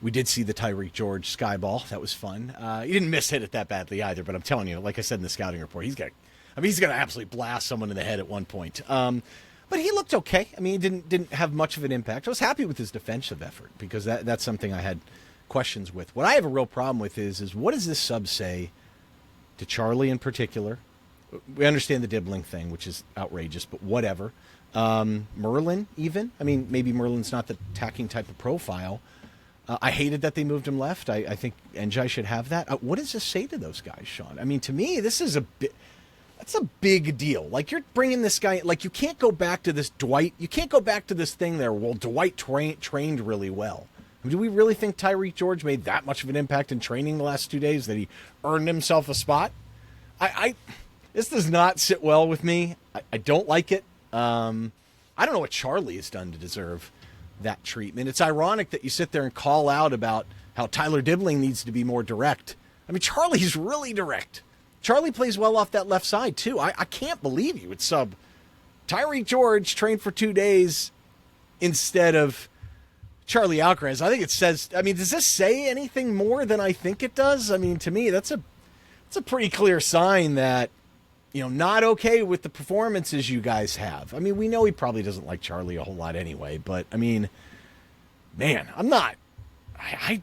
We did see the Tyreek George sky ball. That was fun. He didn't miss hit it that badly either, but I'm telling you, like I said in the scouting report, he's going to absolutely blast someone in the head at one point. But he looked okay. I mean, he didn't have much of an impact. I was happy with his defensive effort because that's something I had questions with. What I have a real problem with is what does this sub say to Charlie in particular? We understand the Dibling thing, which is outrageous, but whatever. Merlin, even. I mean, maybe Merlin's not the attacking type of profile. I hated that they moved him left. I think Njai should have that. What does this say to those guys, Sean? I mean, to me, this is that's a big deal. Like, you're bringing this guy, like, you can't go back to this Dwight. You can't go back to this thing there. Well, Dwight trained really well. I mean, do we really think Tyreek George made that much of an impact in training the last 2 days that he earned himself a spot? This does not sit well with me. I don't like it. I don't know what Charlie has done to deserve that treatment. It's ironic that you sit there and call out about how Tyler Dibling needs to be more direct. I mean, Charlie's really direct. Charlie plays well off that left side, too. I can't believe you would sub Tyreek George, trained for 2 days, instead of Charlie Alcaraz. I think it says, I mean, does this say anything more than I think it does? I mean, to me, that's a pretty clear sign that, not okay with the performances you guys have. I mean, we know he probably doesn't like Charlie a whole lot anyway, but, I mean, man, I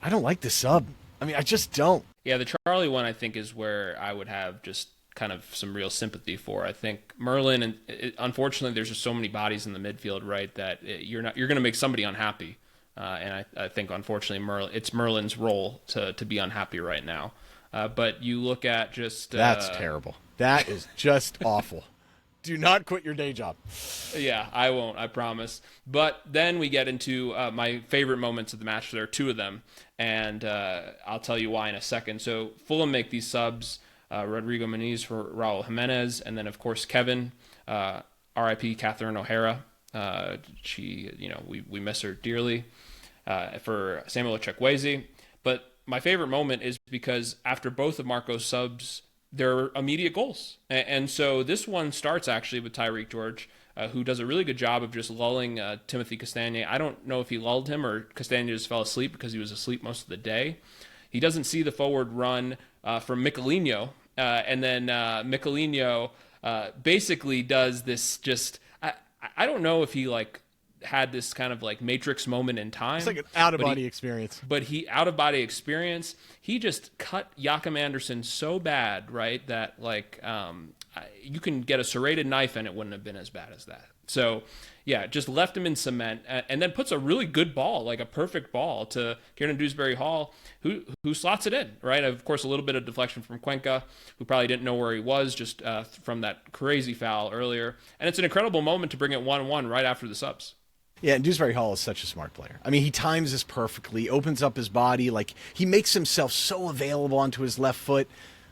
don't like the sub. I mean, I just don't. Yeah, the Charlie one I think is where I would have just kind of some real sympathy for. I think Merlin, and unfortunately there's just so many bodies in the midfield, right, that you're going to make somebody unhappy. And I think unfortunately it's Merlin's role to be unhappy right now. But you look at just that's terrible. That is just awful. Do not quit your day job. Yeah, I won't, I promise. But then we get into my favorite moments of the match. There are two of them, and I'll tell you why in a second. So Fulham make these subs, Rodrigo Muniz for Raul Jimenez, and then, of course, Kevin, R.I.P. Catherine O'Hara. We miss her dearly, for Samuel Chukwueze. But my favorite moment is because after both of Marco's subs, there are immediate goals. And so this one starts actually with Tyreek George, who does a really good job of just lulling Timothy Castagne. I don't know if he lulled him or Castagne just fell asleep because he was asleep most of the day. He doesn't see the forward run from Michelino, and then Michelino basically does this just... I don't know if he had this kind of Matrix moment in time. It's like an out-of-body experience. But out-of-body experience, he just cut Joachim Andersen so bad, right, that you can get a serrated knife and it wouldn't have been as bad as that. So, yeah, just left him in cement and then puts a really good ball, like a perfect ball to Kieran Dewsbury-Hall, who slots it in, right? Of course, a little bit of deflection from Cuenca, who probably didn't know where he was just from that crazy foul earlier. And it's an incredible moment to bring it 1-1 right after the subs. Yeah, and Dewsbury-Hall is such a smart player. I mean, he times this perfectly, opens up his body, he makes himself so available onto his left foot.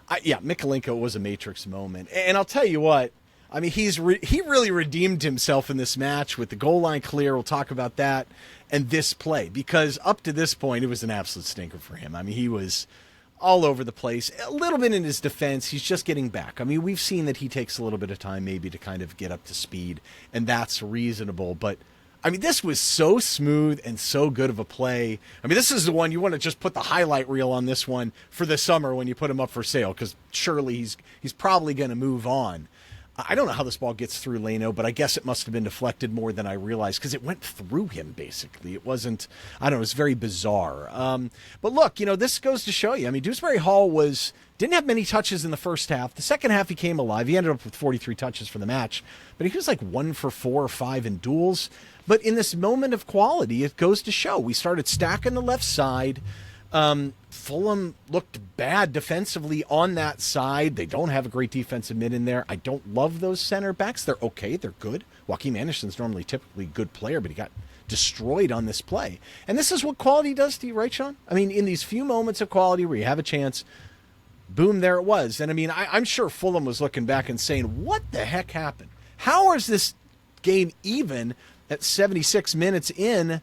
Mikolenko was a Matrix moment. And I'll tell you what, I mean, he really redeemed himself in this match with the goal line clear. We'll talk about that and this play, because up to this point, it was an absolute stinker for him. I mean, he was all over the place. A little bit in his defense, he's just getting back. I mean, we've seen that he takes a little bit of time maybe to kind of get up to speed, and that's reasonable. But, I mean, this was so smooth and so good of a play. I mean, this is the one you want to just put the highlight reel on this one for the summer when you put him up for sale, because surely he's probably going to move on. I don't know how this ball gets through Leno, but I guess it must have been deflected more than I realized because it went through him, basically. It wasn't, I don't know, it was very bizarre. But look, this goes to show you. I mean, Dewsbury-Hall didn't have many touches in the first half. The second half, he came alive. He ended up with 43 touches for the match, but he was 1 for 4 or 5 in duels. But in this moment of quality, it goes to show. We started stacking the left side. Fulham looked bad defensively on that side. They don't have a great defensive mid in there. I don't love those center backs. They're okay. They're good. Joachim Andersen's normally typically a good player, but he got destroyed on this play. And this is what quality does to you, right, Sean? I mean, in these few moments of quality where you have a chance, boom, there it was. And I mean, I'm sure Fulham was looking back and saying, what the heck happened? How is this game even at 76 minutes in?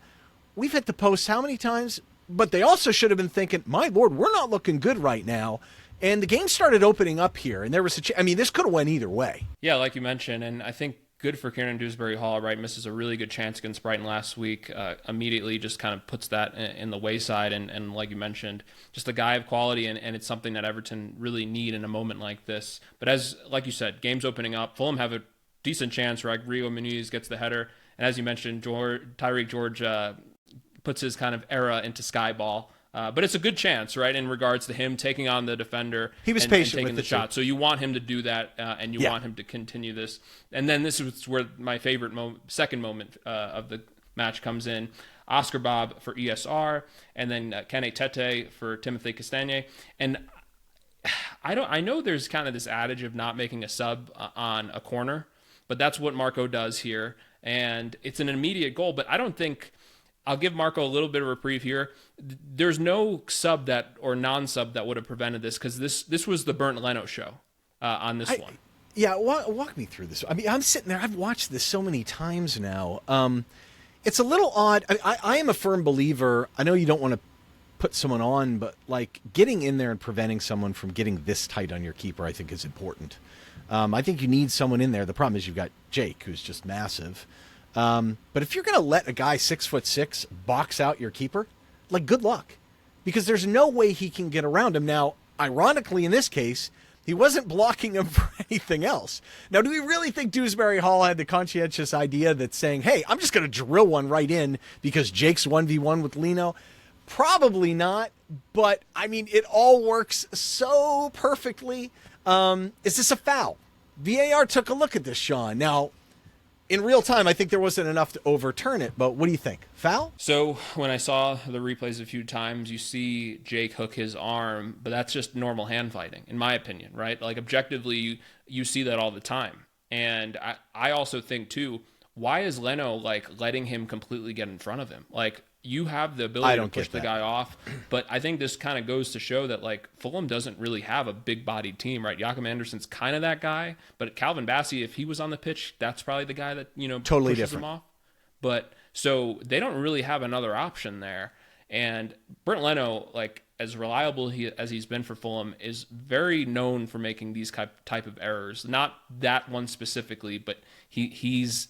We've hit the post how many times? But they also should have been thinking, my Lord, we're not looking good right now. And the game started opening up here, and there was this could have went either way. Yeah, like you mentioned, and I think good for Kieran Dewsbury-Hall, right? Misses a really good chance against Brighton last week. Immediately just kind of puts that in the wayside. And like you mentioned, just a guy of quality, and it's something that Everton really need in a moment like this. But like you said, game's opening up. Fulham have a decent chance, right? Rio Muniz gets the header. And as you mentioned, Tyreek George puts his kind of era into Skyball. But it's a good chance, right, in regards to him taking on the defender. He was and patient taking with the it, shot. too. So you want him to do that, and you want him to continue this. And then this is where my favorite second moment of the match comes in. Oscar Bob for ESR, and then Kene Tete for Timothy Castagne. And I know there's kind of this adage of not making a sub on a corner, but that's what Marco does here. And it's an immediate goal, but I don't think... I'll give Marco a little bit of reprieve here. There's no sub or non-sub that would have prevented this, because this was the Bernd Leno show on this one. Yeah, walk me through this. I mean, I'm sitting there. I've watched this so many times now. It's a little odd. I am a firm believer. I know you don't want to put someone on, but like getting in there and preventing someone from getting this tight on your keeper, I think is important. I think you need someone in there. The problem is you've got Jake, who's just massive. But if you're going to let a guy 6'6" box out your keeper, like, good luck, because there's no way he can get around him. Now, ironically, in this case, he wasn't blocking him for anything else. Now, do we really think Dewsbury-Hall had the conscientious idea that's saying, hey, I'm just going to drill one right in because Jake's 1v1 with Leno? Probably not. But I mean, it all works so perfectly. Is this a foul? VAR took a look at this, Sean. Now, in real time, I think there wasn't enough to overturn it, but what do you think? Foul? So when I saw the replays a few times, you see Jake hook his arm, but that's just normal hand fighting, in my opinion, right? Like, objectively, you see that all the time. And I also think, too, why is Leno, like, letting him completely get in front of him? Like, you have the ability to push the guy off, but I think this kind of goes to show that, like, Fulham doesn't really have a big-bodied team, right? Joachim Anderson's kind of that guy, but Calvin Bassey, if he was on the pitch, that's probably the guy that, totally pushes different. him off. But so they don't really have another option there. And Bernd Leno, like, as reliable as he's been for Fulham, is very known for making these type of errors. Not that one specifically, but he's...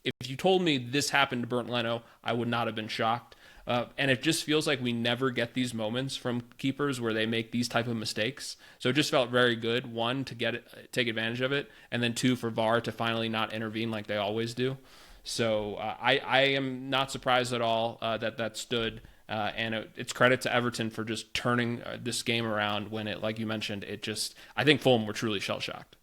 If you told me this happened to Bernd Leno, I would not have been shocked. And it just feels like we never get these moments from keepers where they make these type of mistakes. So it just felt very good, one, to take advantage of it, and then two, for VAR to finally not intervene like they always do. So I am not surprised at all that stood. And it's credit to Everton for just turning this game around when it, like you mentioned, I think Fulham were truly shell-shocked.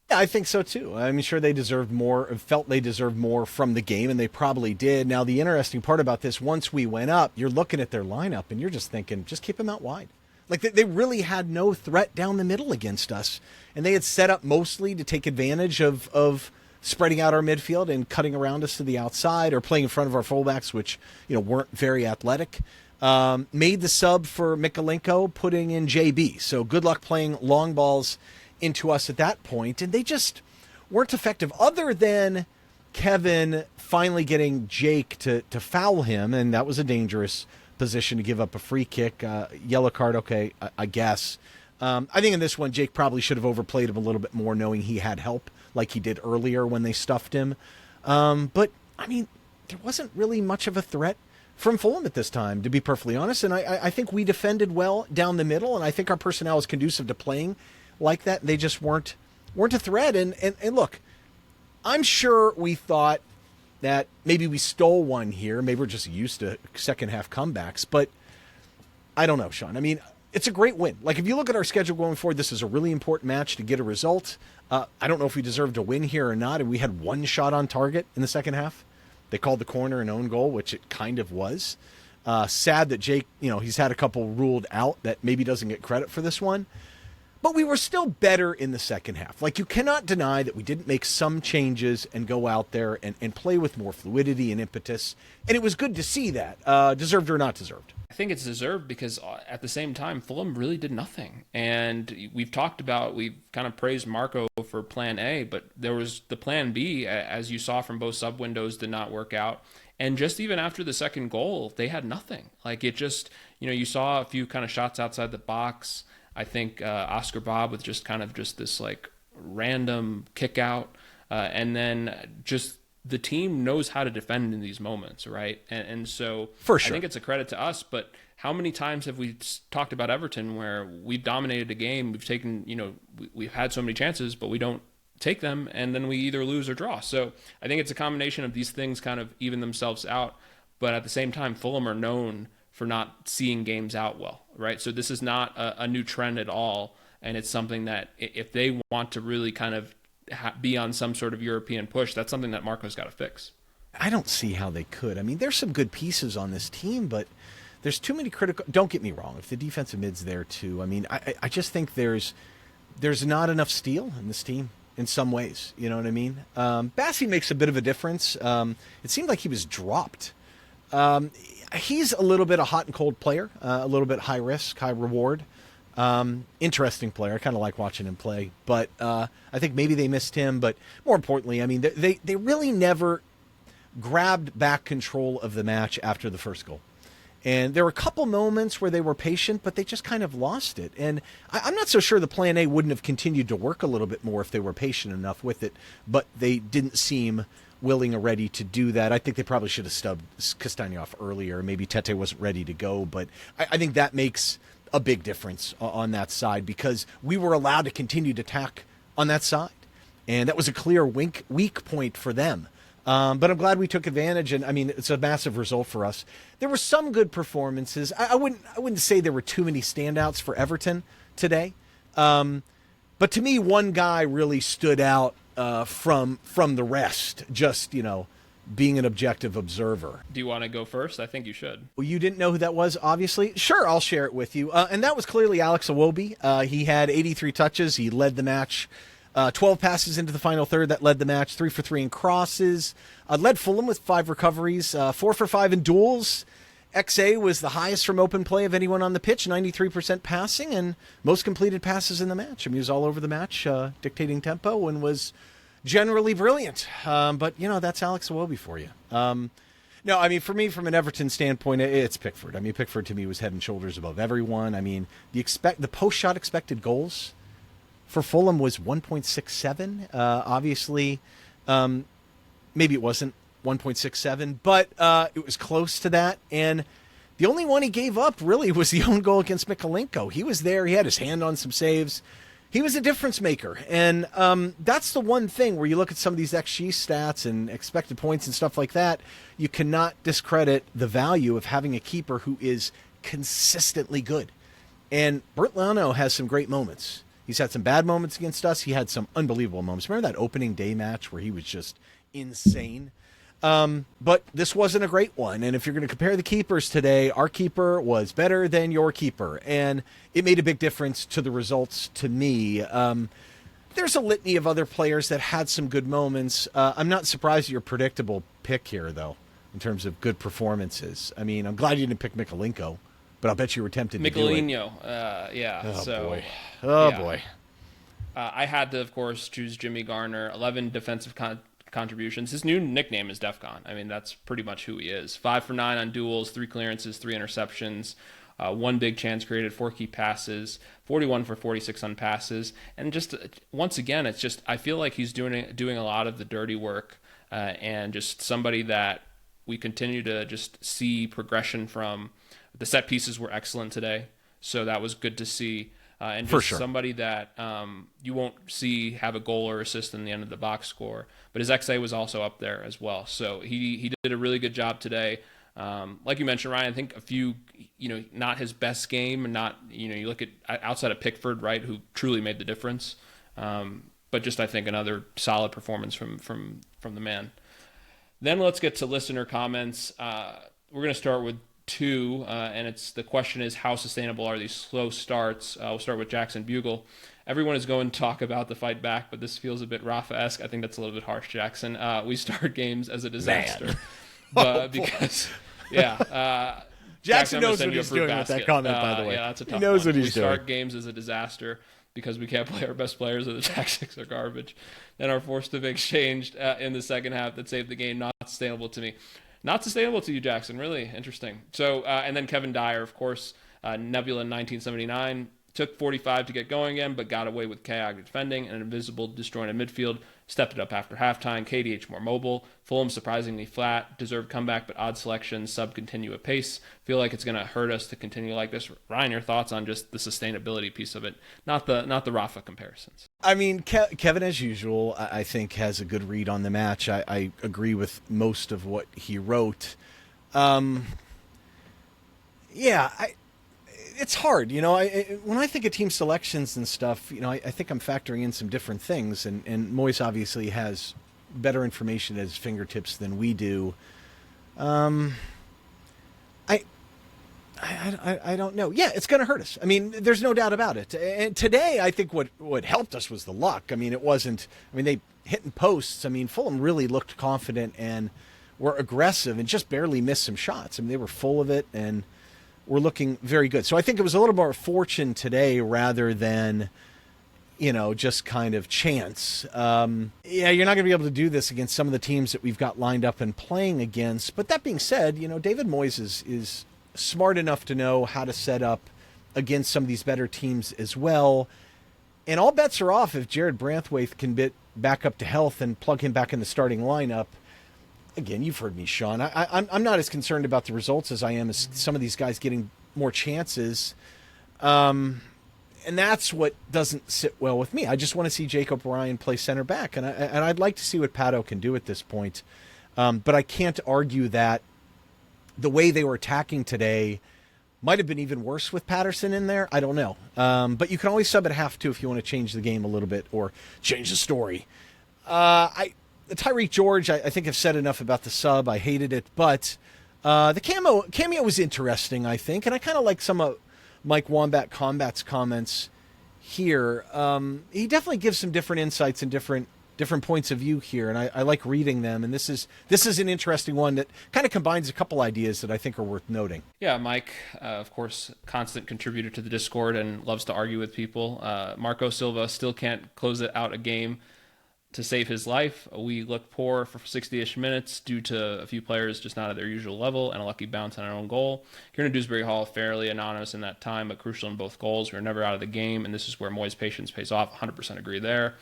Yeah, I think so too. I'm sure they deserved more, felt they deserved more from the game, and they probably did. Now, the interesting part about this, once we went up, you're looking at their lineup, and you're just thinking, just keep them out wide. Like, they really had no threat down the middle against us, and they had set up mostly to take advantage of spreading out our midfield and cutting around us to the outside or playing in front of our fullbacks, which weren't very athletic. Made the sub for Mikalenko, putting in JB. So good luck playing long balls into us at that point, and they just weren't effective, other than Kevin finally getting Jake to foul him, and that was a dangerous position to give up a free kick. Yellow card, okay, I guess. I think in this one, Jake probably should have overplayed him a little bit more, knowing he had help like he did earlier when they stuffed him. But, I mean, there wasn't really much of a threat from Fulham at this time, to be perfectly honest, and I think we defended well down the middle, and I think our personnel is conducive to playing like that. They just weren't a threat. And look, I'm sure we thought that maybe we stole one here. Maybe we're just used to second half comebacks, but I don't know, Sean. I mean, it's a great win. Like, if you look at our schedule going forward, this is a really important match to get a result. I don't know if we deserve to win here or not. And we had one shot on target in the second half. They called the corner an own goal, which it kind of was. Sad that Jake, he's had a couple ruled out that maybe doesn't get credit for this one. But we were still better in the second half. Like, you cannot deny that we didn't make some changes and go out there and play with more fluidity and impetus. And it was good to see that, deserved or not deserved. I think it's deserved because at the same time, Fulham really did nothing. And we've kind of praised Marco for plan A, but there was the plan B, as you saw from both sub windows, did not work out. And just even after the second goal, they had nothing. Like, it just, you saw a few kind of shots outside the box. I think Oscar Bob with just this like random kick out. And then just the team knows how to defend in these moments, right? And so For sure. I think it's a credit to us, but how many times have we talked about Everton where we've dominated a game, we've taken, we've had so many chances, but we don't take them, and then we either lose or draw. So I think it's a combination of these things kind of even themselves out, but at the same time, Fulham are known for not seeing games out well, right? So this is not a new trend at all, and it's something that if they want to really kind of be on some sort of European push, that's something that Marco's got to fix. I don't see how they could. I mean, there's some good pieces on this team, but there's too many critical. Don't get me wrong. If the defensive mid's there too, I mean, I just think there's not enough steel in this team in some ways. You know what I mean? Bassi makes a bit of a difference. It seemed like he was dropped. He's a little bit a hot and cold player, a little bit high risk, high reward. Interesting player. I kind of like watching him play, but I think maybe they missed him. But more importantly, I mean, they really never grabbed back control of the match after the first goal. And there were a couple moments where they were patient, but they just kind of lost it. And I'm not so sure the plan A wouldn't have continued to work a little bit more if they were patient enough with it, but they didn't seem willing or ready to do that. I think they probably should have stubbed Castagne off earlier. Maybe Tete wasn't ready to go, but I think that makes a big difference on that side because we were allowed to continue to attack on that side. And that was a clear weak point for them. But I'm glad we took advantage, and I mean it's a massive result for us. There were some good performances. I wouldn't say there were too many standouts for Everton today, but to me, one guy really stood out from the rest. Just being an objective observer. Do you want to go first? I think you should. Well, you didn't know who that was, obviously. Sure, I'll share it with you. And that was clearly Alex Iwobi. He had 83 touches. He led the match. 12 passes into the final third. That led the match. 3 for 3 in crosses. Led Fulham with 5 recoveries. 4 for 5 in duels. XA was the highest from open play of anyone on the pitch. 93% passing and most completed passes in the match. I mean, he was all over the match, dictating tempo, and was generally brilliant. But, that's Alex Iwobi for you. No, I mean, for me, from an Everton standpoint, it's Pickford. I mean, Pickford to me was head and shoulders above everyone. I mean, the post-shot expected goals for Fulham was 1.67. Obviously, maybe it wasn't 1.67, but it was close to that. And the only one he gave up really was the own goal against Mikalenko. He was there. He had his hand on some saves. He was a difference maker. And that's the one thing where you look at some of these XG stats and expected points and stuff like that, you cannot discredit the value of having a keeper who is consistently good. And Bernd Leno has some great moments. He's had some bad moments against us. He had some unbelievable moments. Remember that opening day match where he was just insane? But this wasn't a great one. And if you're going to compare the keepers today, our keeper was better than your keeper. And it made a big difference to the results to me. There's a litany of other players that had some good moments. I'm not surprised at your predictable pick here, though, in terms of good performances. I mean, I'm glad you didn't pick Mikalenko, but I'll bet you were tempted to do it. Mikalenko, yeah. Oh, boy. I had to, of course, choose Jimmy Garner, 11 defensive contributions. His new nickname is DEFCON. I mean, that's pretty much who he is. 5 for 9 on duels, 3 clearances, 3 interceptions, 1 big chance created, 4 key passes, 41 for 46 on passes. And just once again, it's just I feel like he's doing a lot of the dirty work and just somebody that we continue to just see progression from. The set pieces were excellent today, so that was good to see. And just somebody that you won't see have a goal or assist in the end of the box score. But his XA was also up there as well. So he did a really good job today. Like you mentioned, Ryan, I think a few, not his best game, and not, you look at outside of Pickford, right, who truly made the difference. But just I think another solid performance from the man. Then let's get to listener comments. We're going to start with 2, and the question is, how sustainable are these slow starts? We'll start with Jackson Bugle. Everyone is going to talk about the fight back, but this feels a bit Rafa-esque. I think that's a little bit harsh, Jackson. We start games as a disaster. Because Jackson knows what he's doing with that comment, by the way. Yeah, that's a tough He knows one. what he's doing. We start games as a disaster because we can't play our best players and the tactics are garbage. Then are forced to be exchanged in the second half that saved the game. Not sustainable to me. Not sustainable to you, Jackson. Really interesting. So, and then Kevin Dyer, of course, Nebula in 1979. Took 45 to get going again, but got away with chaotic defending and an invisible disjointed midfield. Stepped it up after halftime. KDH more mobile. Fulham surprisingly flat. Deserved comeback, but odd selection. Sub continue at pace. Feel like it's going to hurt us to continue like this. Ryan, your thoughts on just the sustainability piece of it, not the Rafa comparisons. I mean, Kevin, as usual, I think has a good read on the match. I agree with most of what he wrote. It's hard, when I think of team selections and stuff, I think I'm factoring in some different things, and Moyes obviously has better information at his fingertips than we do. I don't know. Yeah, it's going to hurt us. I mean, there's no doubt about it. And today, I think what helped us was the luck. I mean, they hitting posts. I mean, Fulham really looked confident and were aggressive and just barely missed some shots. I mean, they were full of it and were looking very good. So I think it was a little more fortune today rather than, just kind of chance. You're not going to be able to do this against some of the teams that we've got lined up and playing against. But that being said, David Moyes is smart enough to know how to set up against some of these better teams as well. And all bets are off if Jared Branthwaite can get back up to health and plug him back in the starting lineup. Again, you've heard me, Sean. I'm not as concerned about the results as I am as some of these guys getting more chances. And that's what doesn't sit well with me. I just want to see Jacob Ryan play center back. And I'd like to see what Pato can do at this point. But I can't argue that the way they were attacking today might have been even worse with Patterson in there. I don't know. But you can always sub at half, too, if you want to change the game a little bit or change the story. Tyreek George, I think I've said enough about the sub. I hated it, but the cameo was interesting, I think, and I kind of like some of Mike Wombat Combat's comments here. He definitely gives some different insights and different points of view here, and I like reading them. And this is an interesting one that kind of combines a couple ideas that I think are worth noting. Yeah, Mike, of course, constant contributor to the Discord and loves to argue with people. Marco Silva still can't close it out a game to save his life. We look poor for 60-ish minutes due to a few players just not at their usual level and a lucky bounce on our own goal. Kieran Dewsbury Hall, fairly anonymous in that time, but crucial in both goals. We were never out of the game, and this is where Moyes' patience pays off. 100% agree there.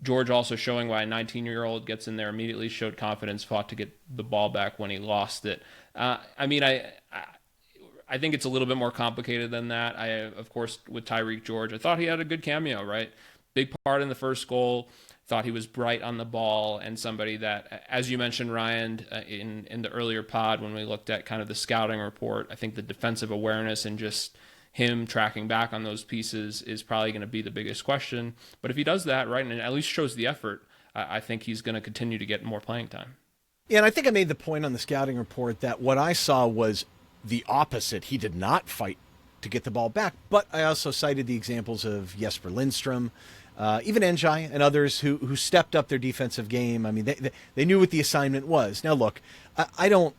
George also showing why a 19-year-old gets in there immediately, showed confidence, fought to get the ball back when he lost it. I think it's a little bit more complicated than that. Of course, with Tyreek George, I thought he had a good cameo, right? Big part in the first goal. Thought he was bright on the ball and somebody that, as you mentioned, Ryan, in the earlier pod when we looked at kind of the scouting report, I think the defensive awareness and just him tracking back on those pieces is probably going to be the biggest question. But if he does that, right, and at least shows the effort, I think he's going to continue to get more playing time. Yeah, and I think I made the point on the scouting report that what I saw was the opposite. He did not fight to get the ball back, but I also cited the examples of Jesper Lindstrom, even Njai and others who stepped up their defensive game. I mean, they knew what the assignment was. Now, look, I'm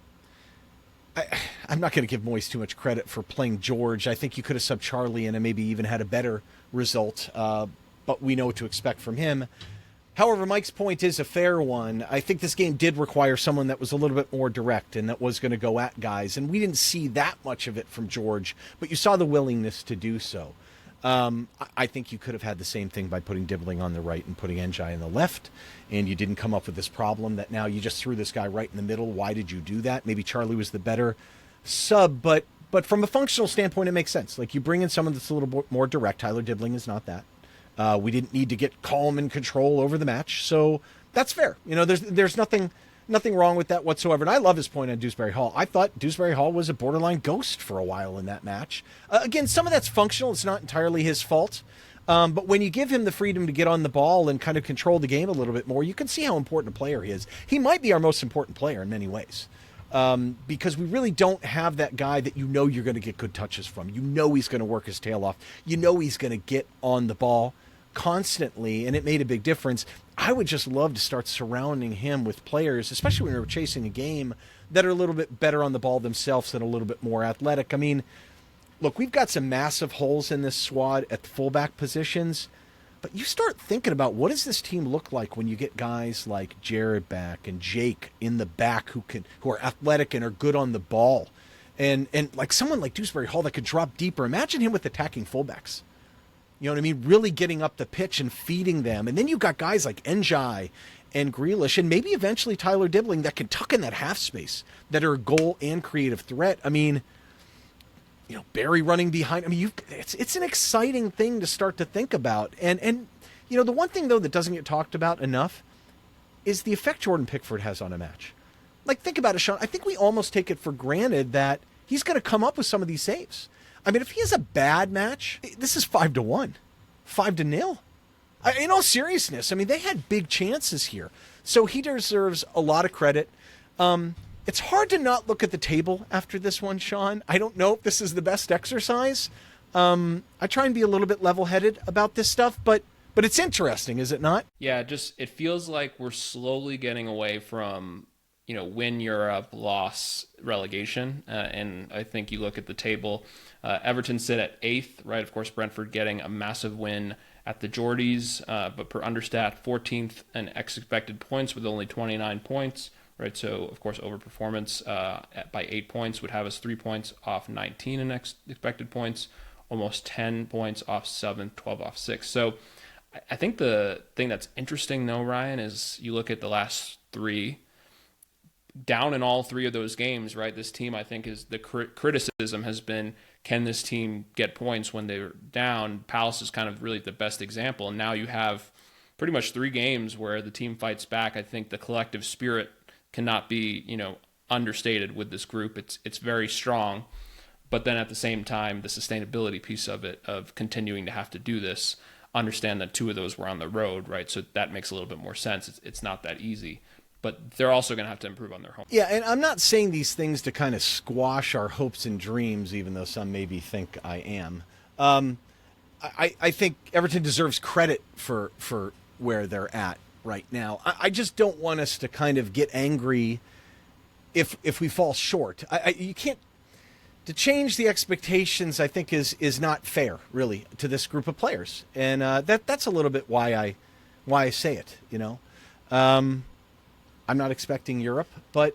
not going to give Moyes too much credit for playing George. I think you could have subbed Charlie and maybe even had a better result, but we know what to expect from him. However, Mike's point is a fair one. I think this game did require someone that was a little bit more direct and that was going to go at guys, and we didn't see that much of it from George, but you saw the willingness to do so. I think you could have had the same thing by putting Dibling on the right and putting Njai on the left, and you didn't come up with this problem that now you just threw this guy right in the middle. Why did you do that? Maybe Charlie was the better sub, but from a functional standpoint, it makes sense. Like, you bring in someone that's a little bit more direct. Tyler Dibling is not that. We didn't need to get calm and control over the match, so that's fair. There's nothing wrong with that whatsoever. And I love his point on Dewsbury Hall. I thought Dewsbury Hall was a borderline ghost for a while in that match. Again, some of that's functional. It's not entirely his fault. But when you give him the freedom to get on the ball and kind of control the game a little bit more, you can see how important a player he is. He might be our most important player in many ways. Because we really don't have that guy that you're going to get good touches from. He's going to work his tail off. He's going to get on the ball constantly, and it made a big difference. I would just love to start surrounding him with players, especially when we're chasing a game, that are a little bit better on the ball themselves and a little bit more athletic. I mean, look, we've got some massive holes in this squad at the fullback positions, but you start thinking about what does this team look like when you get guys like Jared back and Jake in the back who are athletic and are good on the ball, and like someone like Dewsbury Hall that could drop deeper. Imagine him with attacking fullbacks. You know what I mean? Really getting up the pitch and feeding them. And then you've got guys like Njai and Grealish and maybe eventually Tyler Dibling that can tuck in that half space, that are a goal and creative threat. I mean, Barry running behind. I mean, it's an exciting thing to start to think about. And the one thing, though, that doesn't get talked about enough is the effect Jordan Pickford has on a match. Like, think about it, Sean. I think we almost take it for granted that he's going to come up with some of these saves. I mean, if he has a bad match, this is 5-1, 5-0. In all seriousness, I mean, they had big chances here. So he deserves a lot of credit. It's hard to not look at the table after this one, Sean. I don't know if this is the best exercise. I try and be a little bit level-headed about this stuff, but it's interesting, is it not? Yeah, it feels like we're slowly getting away from, win Europe, loss relegation. And I think you look at the table, Everton sit at 8th, right? Of course, Brentford getting a massive win at the Geordies, but per Understat, 14th in expected points with only 29 points, right? So, of course, overperformance by 8 points would have us 3 points off 19 in expected points, almost 10 points off 7th, 12 off 6th. So I think the thing that's interesting, though, Ryan, is you look at the last 3, down in all 3 of those games, right? This team, I think, is the criticism has been, can this team get points when they're down? Palace is kind of really the best example. And now you have pretty much 3 games where the team fights back. I think the collective spirit cannot be, understated with this group. It's very strong. But then at the same time, the sustainability piece of it, of continuing to have to do this, understand that 2 of those were on the road, right? So that makes a little bit more sense. It's not that easy. But they're also going to have to improve on their home. Yeah, and I'm not saying these things to kind of squash our hopes and dreams, even though some maybe think I am. I think Everton deserves credit for where they're at right now. I just don't want us to kind of get angry if we fall short. You can't. To change the expectations, I think, is not fair, really, to this group of players, and that's a little bit why I say it. I'm not expecting Europe, but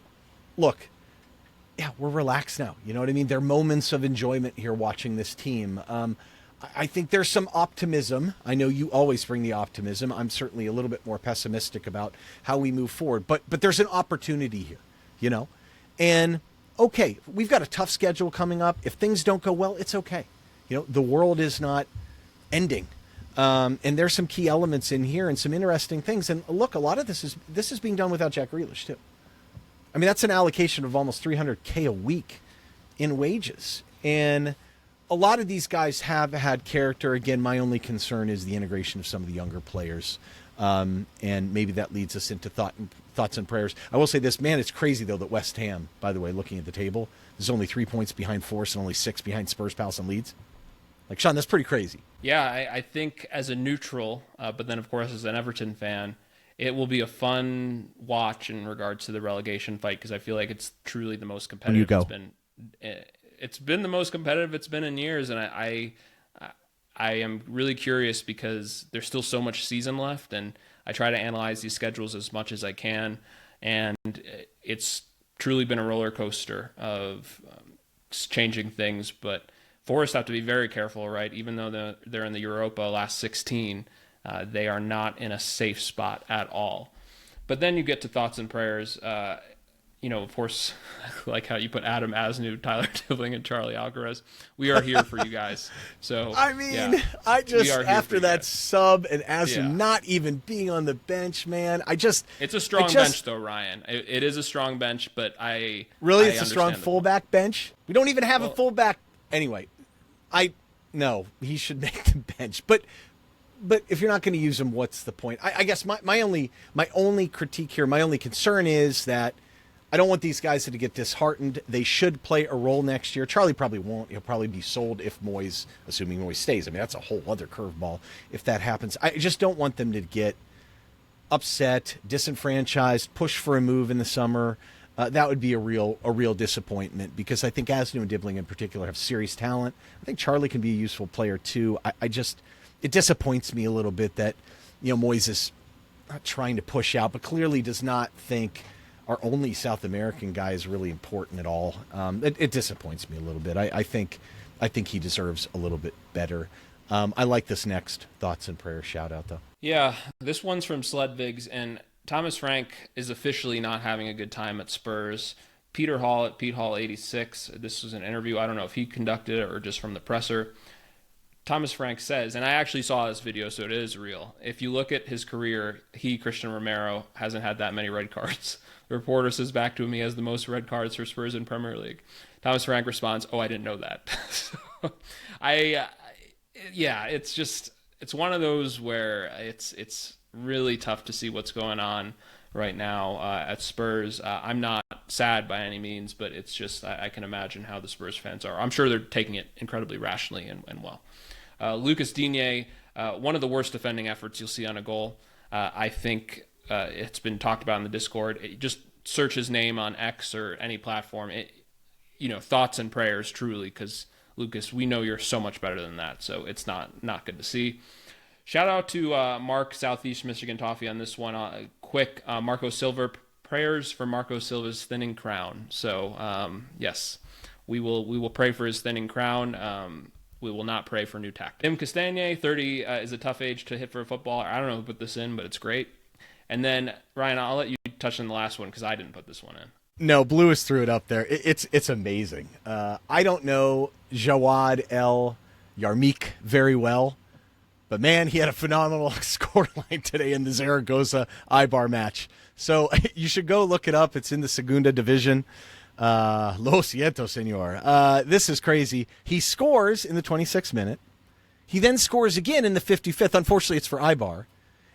look, yeah, we're relaxed now. You know what I mean? There are moments of enjoyment here watching this team. I think there's some optimism. I know you always bring the optimism. I'm certainly a little bit more pessimistic about how we move forward, but there's an opportunity here, And okay, we've got a tough schedule coming up. If things don't go well, it's okay. The world is not ending. And there's some key elements in here and some interesting things. And look, a lot of this is being done without Jack Grealish too. I mean, that's an allocation of almost $300K a week in wages. And a lot of these guys have had character. Again, my only concern is the integration of some of the younger players. And maybe that leads us into thoughts and prayers. I will say this, man, it's crazy though that West Ham, by the way, looking at the table, is only 3 points behind Forest and only 6 behind Spurs, Palace, and Leeds. Like, Sean, that's pretty crazy. Yeah, I think as a neutral, but then, of course, as an Everton fan, it will be a fun watch in regards to the relegation fight because I feel like it's truly the most competitive it's been the most competitive it's been in years, and I am really curious because there's still so much season left, and I try to analyze these schedules as much as I can, and it's truly been a roller coaster of changing things, but Forest have to be very careful, right? Even though they're in the Europa last 16, they are not in a safe spot at all. But then you get to thoughts and prayers. Of course, like how you put Adam Asnew, Tyler Dibling, and Charlie Alvarez. We are here for you guys. So I mean, yeah, I just after that sub and Asnew not even being on the bench, man. It's a strong bench though, Ryan. It is a strong bench, but it's a strong fullback bench. We don't even have a fullback. Anyway, no, he should make the bench. But if you're not going to use him, what's the point? I guess my only critique here, my only concern is that I don't want these guys to get disheartened. They should play a role next year. Charlie probably won't. He'll probably be sold if Moyes, assuming Moyes stays. I mean, that's a whole other curveball if that happens. I just don't want them to get upset, disenfranchised, push for a move in the summer. That would be a real disappointment because I think Asnew and Dibling in particular have serious talent. I think Charlie can be a useful player too. It disappoints me a little bit that Moyes is not trying to push out, but clearly does not think our only South American guy is really important at all. It disappoints me a little bit. I think he deserves a little bit better. I like this next thoughts and prayers shout out though. Yeah, this one's from Sledvigs, and Thomas Frank is officially not having a good time at Spurs. Peter Hall at Pete Hall 86. This was an interview. I don't know if he conducted it or just from the presser. Thomas Frank says, and I actually saw this video, so it is real. If you look at his career, Christian Romero, hasn't had that many red cards. The reporter says back to him he has the most red cards for Spurs in Premier League. Thomas Frank responds, "Oh, I didn't know that." So, yeah, it's one of those where it's really tough to see what's going on right now at Spurs. I'm not sad by any means, but it's just I can imagine how the Spurs fans are. I'm sure they're taking it incredibly rationally and well. Lucas Digne, one of the worst defending efforts you'll see on a goal. I think it's been talked about in the Discord. Just search his name on X or any platform. Thoughts and prayers, truly, because Lucas, we know you're so much better than that. So it's not good to see. Shout out to Mark, Southeast Michigan Toffee on this one. Quick, Marco Silva, prayers for Marco Silva's thinning crown. So yes, we will pray for his thinning crown. We will not pray for new tactics. Tim Castagne, 30 is a tough age to hit for a footballer. I don't know who put this in, but it's great. And then, Ryan, I'll let you touch on the last one because I didn't put this one in. No, Bluis threw it up there. It's amazing. I don't know Jawad El Yarmouk very well, but man, he had a phenomenal scoreline today in the Zaragoza Eibar match. So you should go look it up. It's in the Segunda Division. Lo siento, senor. This is crazy. He scores in the 26th minute. He then scores again in the 55th. Unfortunately, it's for Eibar.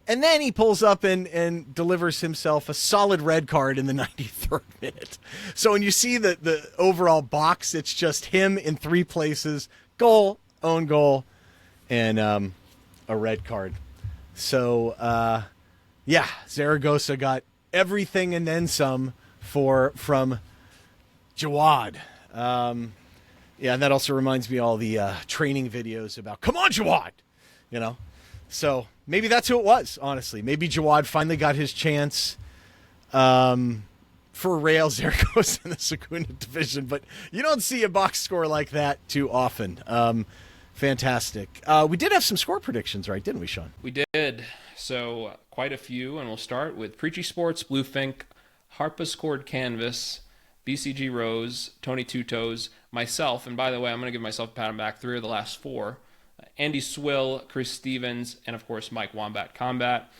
And then he pulls up and delivers himself a solid red card in the 93rd minute. So when you see the overall box, it's just him in three places. Goal, own goal, and a red card. So, yeah, Zaragoza got everything and then some from Jawad. Yeah, and that also reminds me of all the training videos about, come on, Jawad! So maybe that's who it was, honestly. Maybe Jawad finally got his chance for Real Zaragoza in the Segunda Division, but you don't see a box score like that too often. Fantastic. We did have some score predictions, right, didn't we, Sean? We did. So quite a few, and we'll start with Preachy Sports, Bluefink, Harpa scored Canvas, BCG Rose, Tony Two Toes, myself, and by the way, I'm going to give myself a pat on the back, 3 of the last 4. Andy Swill, Chris Stevens, and of course Mike Wombat Combat.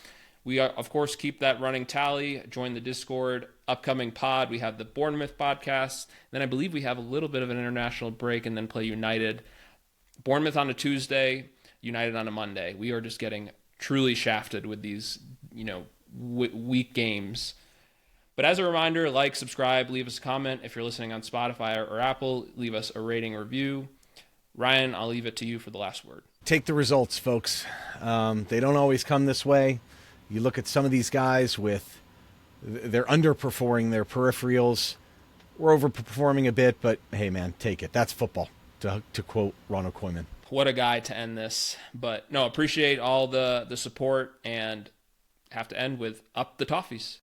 We of course keep that running tally. Join the Discord. Upcoming pod, we have the Bournemouth podcast. Then I believe we have a little bit of an international break and then play United. Bournemouth on a Tuesday, United on a Monday. We are just getting truly shafted with these, weak games. But as a reminder, like, subscribe, leave us a comment. If you're listening on Spotify or Apple, leave us a rating or review. Ryan, I'll leave it to you for the last word. Take the results, folks. They don't always come this way. You look at some of these guys they're underperforming their peripherals. We're overperforming a bit, but hey, man, take it. That's football, to quote Ronald Koeman. What a guy to end this. But no, appreciate all the support and have to end with up the Toffees.